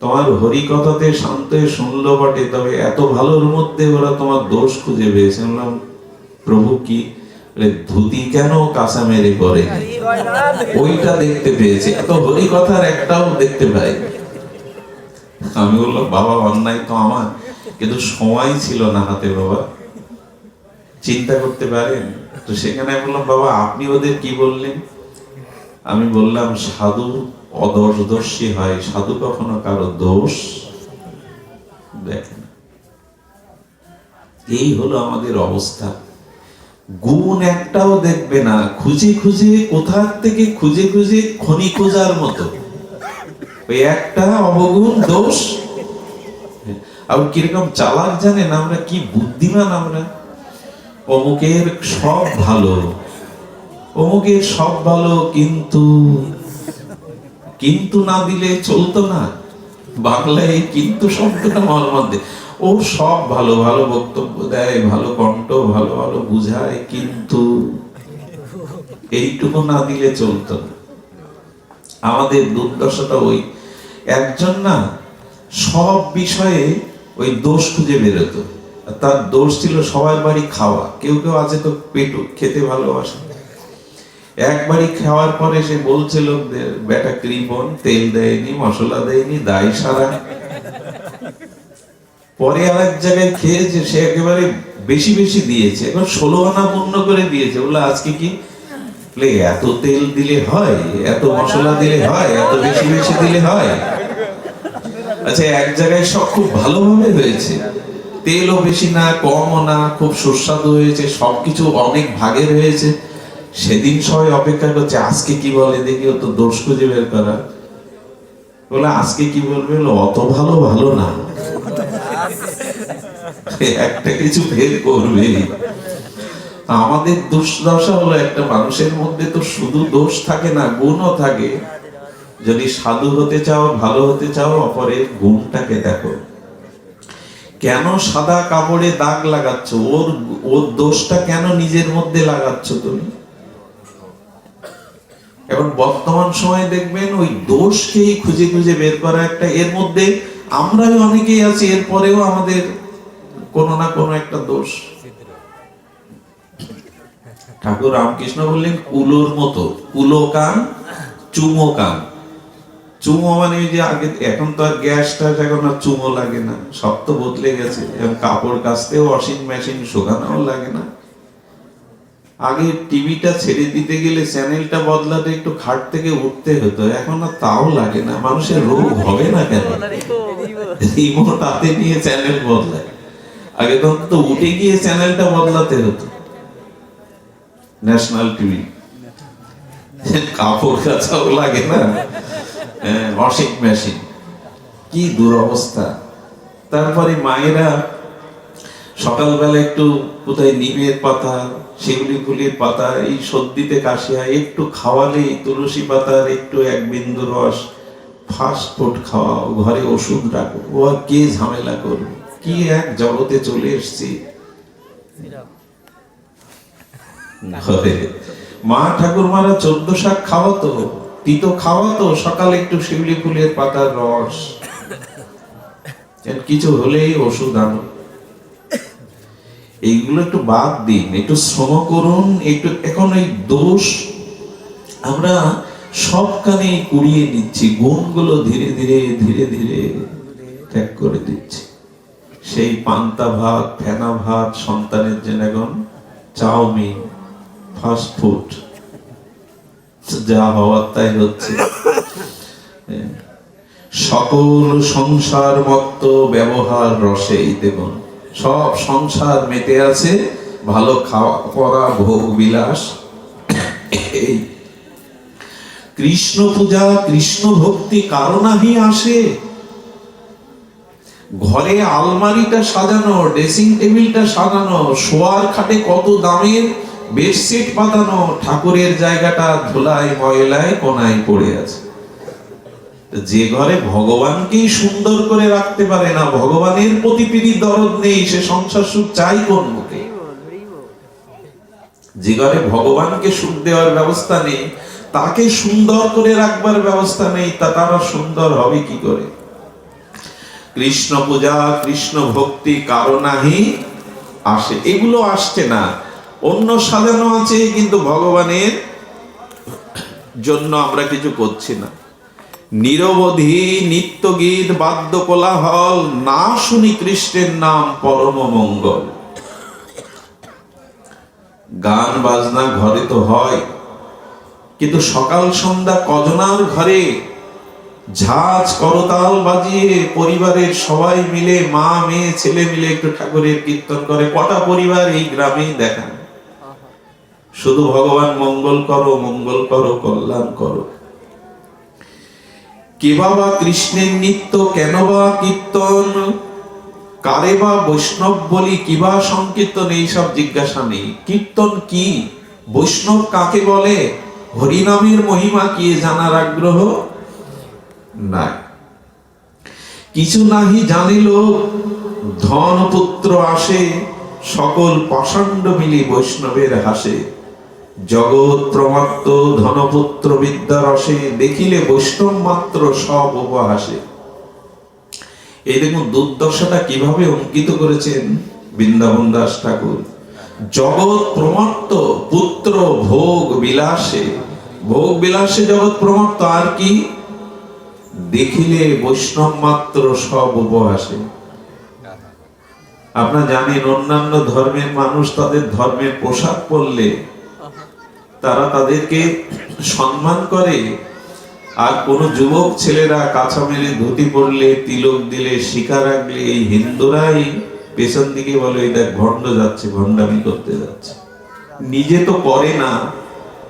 তোমার হরি কথাতে শান্ত হয়ে শুনলো বটে, তবে এত ভালোর মধ্যে ওরা তোমার দোষ খুঁজে পেয়েছে। বললাম, প্রভু কি? ধুতি কেন কাঁচা মেরে পড়ে, ওইটা দেখতে পেয়েছে, এত হরি কথার একটাও দেখতে পাই। আমি বললাম, বাবা অন্যায় তো আমার, কিন্তু সময় ছিল না হাতে বাবা, চিন্তা করতে পারেন? তো সেখানে বললাম, বাবা আপনি ওদের কি বললেন? আমি বললাম, সাধু অদোষদর্শী হয়, সাধু কখনো কারো দোষ দেখে না। এই হলো আমাদের অবস্থা। গুণ একটাও দেখবে না, খুঁজে খুঁজে, কোথা থেকে খুঁজে খুঁজে, খনি খোঁজার মতো ওই একটা অবগুণ দোষ। আর কিরকম চালাক জানেন আমরা, কি বুদ্ধিমান আমরা। অমুকের সব ভালো, অমুকের সব ভালো, কিন্তু কিন্তু না দিলে চলতো না। বাংলায় কিন্তু শব্দটা মর্মান্তে, ও সব ভালো ভালো বক্তব্য দেয়, ভালো কণ্ঠ, ভালো ভালো বুঝায়, কিন্তু এইটুকু না দিলে চলতো না। আমাদের দুর্দশাটা ওই, একজন না সব বিষয়ে ওই দোষ খুঁজে বেরোতো। তার দোষ ছিল সবার বাড়ি খাওয়া। কেউ কেউ আছে তো পেটু খেতে ভালোবাসে, একবারই খাওয়ার পরে সে বলছে লোকদের, বেটা কৃপণ, তেল দেয়নি, মশলা দেয়নি, দায় সারা। পরে আরেক জায়গায় খেয়েছে, সে একেবারে বেশি বেশি দিয়েছে, এখন 16 আনা পূর্ণ করে দিয়েছে। বলে আজকে কি? এত তেল দিলে হয়, এত মশলা দিলে হয়, এত বেশি বেশি দিলে হয়? আচ্ছা, এক জায়গায় সব খুব ভালোভাবে হয়েছে, তেলও বেশি না, কমও না, খুব সুস্বাদু হয়েছে, সবকিছু অনেক ভাগের হয়েছে। সেদিন সবাই অপেক্ষা করছে আজকে কি বলে, দেখি ও তো দোষ খুঁজে বের করা। বলে আজকে কি বলবে? অত ভালো ভালো না, একটা কিছু বের করবে। আমাদের দুর্দশা হলো, একটা মানুষের মধ্যে তো শুধু দোষ থাকে না, গুণও থাকে। যদি সাধু হতে চাও, ভালো হতে চাও, অপরের গুণটাকে দেখো। কেন সাদা কাপড়ে দাগ লাগাচ্ছ? ওর দোষটা কেন নিজের মধ্যে লাগাচ্ছ তুমি? এখন বর্তমান সময়ে দেখবেন ওই দোষকেই খুঁজে খুঁজে বের করা একটা, এর মধ্যে আমরাই অনেকেই আছি, এরপরেও আমাদের কোনো না কোনো একটা দোষ। ঠাকুর রামকৃষ্ণ বললেন, কুলোর মতো, কুলো কান, চুমো কান। চুমো মানে ওই যে আগে, এখন তো আর গ্যাসটা, এখন আর চুমো লাগে না, সব তো বদলে গেছে। এখন কাপড় কাচতেও ওয়াশিং মেশিন, শুকানোও লাগে না। আগে টিভিটা ছেড়ে দিতে গেলে চ্যানেলটা বদলাতে একটু খাট থেকে উঠতে হতো, এখন আর তাও লাগে না। মানুষের রোগ হবে না কেন? রিমোট হাতে নিয়ে চ্যানেল বদলায়। আগে তো উঠে গিয়ে চ্যানেলটা বদলাতে হতো। ন্যাশনাল টিভি, কাপড় কাচাও লাগে না, ওয়াশিং মেশিন, কি দুরবস্থা। তারপরে মায়েরা সকালবেলা একটু কোথায় নিমের পাতা, শিউলি ফুলের পাতা, এই সর্দিতে কাশি হয়, একটু খাওয়ালে তুলসী পাতার একটু 1 বিন্দু রস, ফাস্ট ফুড খাওয়াও, ঘরে ওষুধ রাখো, ও আর কে ঝামেলা করবে? কি এক জগতে চলে এসছি। ঘরে মা ঠাকুরমারা 14 শাক খাওয়াতো, তিতো খাওয়াতো, সকালে একটু শিউলি ফুলের পাতার রস, কিছু হলেই ওষুধ আনো। এইগুলো একটু বাদ দিন, একটু শ্রম করুন, একটু। এখন এই দোষ আমরা সব কানে কুড়িয়ে নিচ্ছি, গুণগুলো ধীরে ধীরে ধীরে ধীরে ত্যাগ করে দিচ্ছি। সেই পান্তা ভাত, ফেনা ভাত, সন্তানের জন্য এখন চাউমিন, ফাস্ট ফুড, যা হওয়ার তাই হচ্ছে। সকল সংসার মত্ত ব্যবহার রসে, দেখুন সব সংসার মেতে আছে ভালো খাওয়া পরা, ভোগ বিলাস। কৃষ্ণ পূজা কৃষ্ণ ভক্তি কারো নাহি আসে। ঘরে আলমারিটা সাজানো, ড্রেসিং টেবিলটা সাজানো, শোয়ার খাটে কত দামের বেডশিট পাতানো, ঠাকুরের জায়গাটা ধুলায় ময়লায় কোনায় পড়ে আছে। যে ঘরে ভগবানকেই সুন্দর করে রাখতে পারে না, ভগবানের প্রতি প্রীতি দরদ নেই, সে সংসার সুখ চাই কোন মুখে? যে ঘরে ভগবানকে সুখ দেওয়ার ব্যবস্থা নেই, তাকে সুন্দর করে রাখবার ব্যবস্থা নেই, তারা সুন্দর হবে কি করে? কৃষ্ণ পূজা কৃষ্ণ ভক্তি কারো নাহি আসে, এগুলো আসছে না। অন্য সাজানো আছে, কিন্তু ভগবানের জন্য আমরা কিছু করছি না। নিরবধি নিত্য গীত বাদ্য কোলাহল, না শুনি কৃষ্ণের নাম পরম মঙ্গল। গান বাজনা ঘরে তো হয়, কিন্তু সকাল সন্ধ্যা কজনার ঘরে ঝাঁজ করতাল বাজিয়ে পরিবারের সবাই মিলে, মা মেয়ে ছেলে মিলে একটু ঠাকুরের কীর্তন করে? কটা পরিবার এই গ্রামেই দেখান? শুধু ভগবান মঙ্গল করো, মঙ্গল করো, কল্যাণ করো। কে বা কৃষ্ণের নিত্য, কেন বা কীর্তন, কারে বা বৈষ্ণব বলি, কিবা সংকীর্তন, এইসব জিজ্ঞাসা নেই। কীর্তন কি, বৈষ্ণব কাকে বলে, হরিনামের মহিমা কি জানার আগ্রহ নাই। কিছু নাহি জানিল ধন পুত্র আসে, সকল পাষণ্ড মিলি বৈষ্ণবের হাসে। জগৎ প্রমাত্ত ধনপুত্র বিদ্যা রসে, দেখিলে বৈষ্ণব মাত্র সব উপহাসে। এই দেখুন দুর্দশাটা কিভাবে অঙ্কিত করেছেন বৃন্দাবন দাস ঠাকুর। জগৎ প্রমাত্ত পুত্র ভোগ বিলাসে, ভোগ বিলাসে জগৎ প্রমাত্ত, আর কি? দেখিলে বৈষ্ণব মাত্র সব উপহাসে। আপনারা জানেন অন্যান্য ধর্মের মানুষ তাদের ধর্মের পোশাক পরলে তারা তাদেরকে সম্মান করে, আর কোন যুবক ছেলেরা কাছা মেরে ধুতি পরলে, তিলক দিলে, শিখা রাখলে, এই হিন্দুরাই পেছন দিকে বলে এই দেখ ভণ্ড যাচ্ছে, ভণ্ডামি করতে যাচ্ছে। নিজে তো করে না,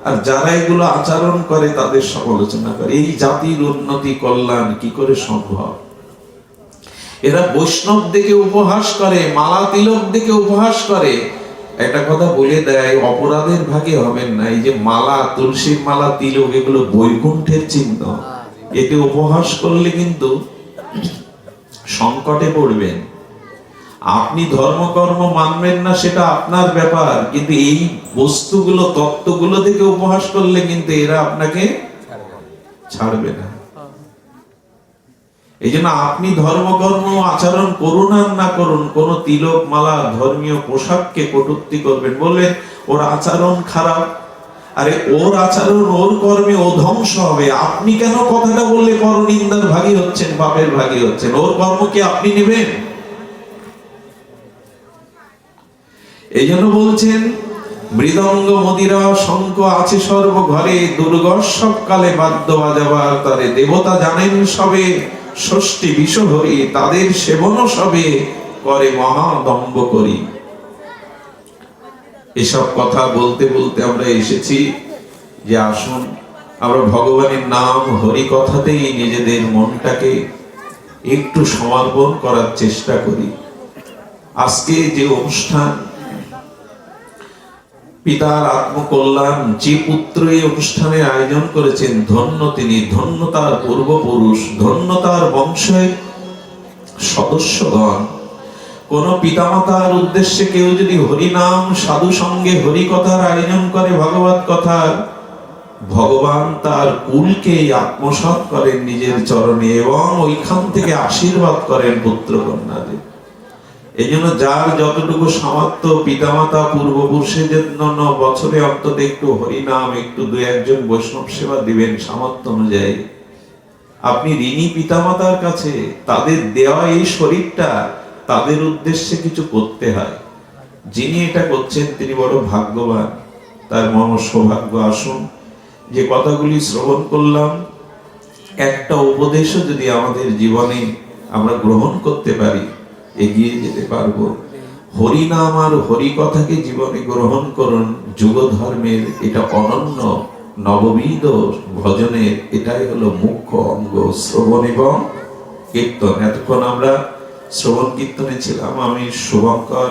আর যারা এগুলো আচরণ করে তাদের সমালোচনা করে। এই জাতির উন্নতি কল্যাণ কি করে সম্ভব? এরা বৈষ্ণব দেখে উপহাস করে, মালা তিলক দেখে উপহাস করে। একটা কথা বলে দেয়, অপরাধের ভাগে হবেন না। এই যে মালা, তুলসীর মালা, তিলক, এগুলো বৈকুণ্ঠের চিহ্ন। এতে উপহাস করলে কিন্তু সংকটে পড়বেন। আপনি ধর্মকর্ম মানবেন না, সেটা আপনার ব্যাপার, কিন্তু এই বস্তুগুলো, তত্ত্বগুলো থেকে উপহাস করলে কিন্তু এরা আপনাকে ছাড়বে না। এই জন্য আপনি ধর্মকর্ম আচরণ করুন আর না করুন, কোন তিলক মালা ধর্মীয় পোশাককে কটূক্তি করবেন, বললেন ওর আচরণ খারাপ। আরে ওর আচরণ, ওর কর্মে ও ধ্বংস হবে। আপনি কেন কথাটা বললে পরনিন্দার ভাগী হচ্ছেন, পাপের ভাগী হচ্ছেন? ওর কর্মকে আপনি নেবেন? এই জন্য বলছেন মৃদঙ্গ মদিরা শঙ্খ আছে সর্ব ঘরে, দুর্গোৎসব কালে বাদ্য বাজাবার তারে। দেবতা জানেন সবে ষষ্ঠী বিষহরি, তাদের সেবন সবে করে মহাদম্ব করি। এসব কথা বলতে বলতে আমরা এসেছি যে আসুন আমরা ভগবানের নাম হরি কথাতেই নিজেদের মনটাকে একটু সমর্পণ করার চেষ্টা করি। আজকে যে অনুষ্ঠান, পিতার আত্মকল্যাণ, যে পুত্র এই অনুষ্ঠানের আয়োজন করেছেন, ধন্য তিনি, ধন্য তার পূর্বপুরুষ, ধন্য তার বংশের সদস্যগণ। কোন পিতামাতার উদ্দেশ্যে কেউ যদি হরিনাম সাধু সঙ্গে হরি কথার আয়োজন করে, ভগবত কথার, ভগবান তার কুলকে আত্মসাৎ করেন নিজের চরণে এবং ওইখান থেকে আশীর্বাদ করেন পুত্র কন্যাদের। এই জন্য যার যতটুকু সামর্থ্য, পিতামাতা পূর্বপুরুষের জন্য বছরে অন্তত একটু হরিনাম, একটু দু একজন বৈষ্ণব সেবা দিবেন সামর্থ্য অনুযায়ী। আপনি ঋণী পিতামাতার কাছে, তাদের দেওয়া এই শরীরটা তাদের উদ্দেশ্যে কিছু করতে হয়। যিনি এটা করছেন তিনি বড় ভাগ্যবান, তার মম সৌভাগ্য। আসুন যে কথাগুলি শ্রবণ করলাম, একটা উপদেশও যদি আমাদের জীবনে আমরা গ্রহণ করতে পারি, এগিয়ে যেতে পারবো। হরিনাম আর হরি কথাকে জীবনে গ্রহণ করুন। যুগ ধর্মের এটা অনন্য নববিধ ভজনের এটাই হলো মুখ্য অঙ্গ, শ্রবণ এবং কীর্তন। এতক্ষণ আমরা শ্রবণ কীর্তনে ছিলাম। আমি শুভঙ্কর,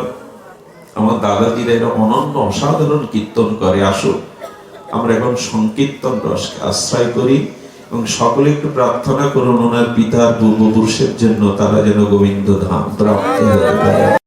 আমার দাদাজিরা এরা অনন্য অসাধারণ কীর্তন করে। আসুন আমরা এখন সংকীর্তন রসকে আশ্রয় করি এবং সকলে একটু প্রার্থনা করুন ওনার পিতার পূর্বপুরুষের জন্য, তারা যেন গোবিন্দ ধাম প্রাপ্ত হতে পারে।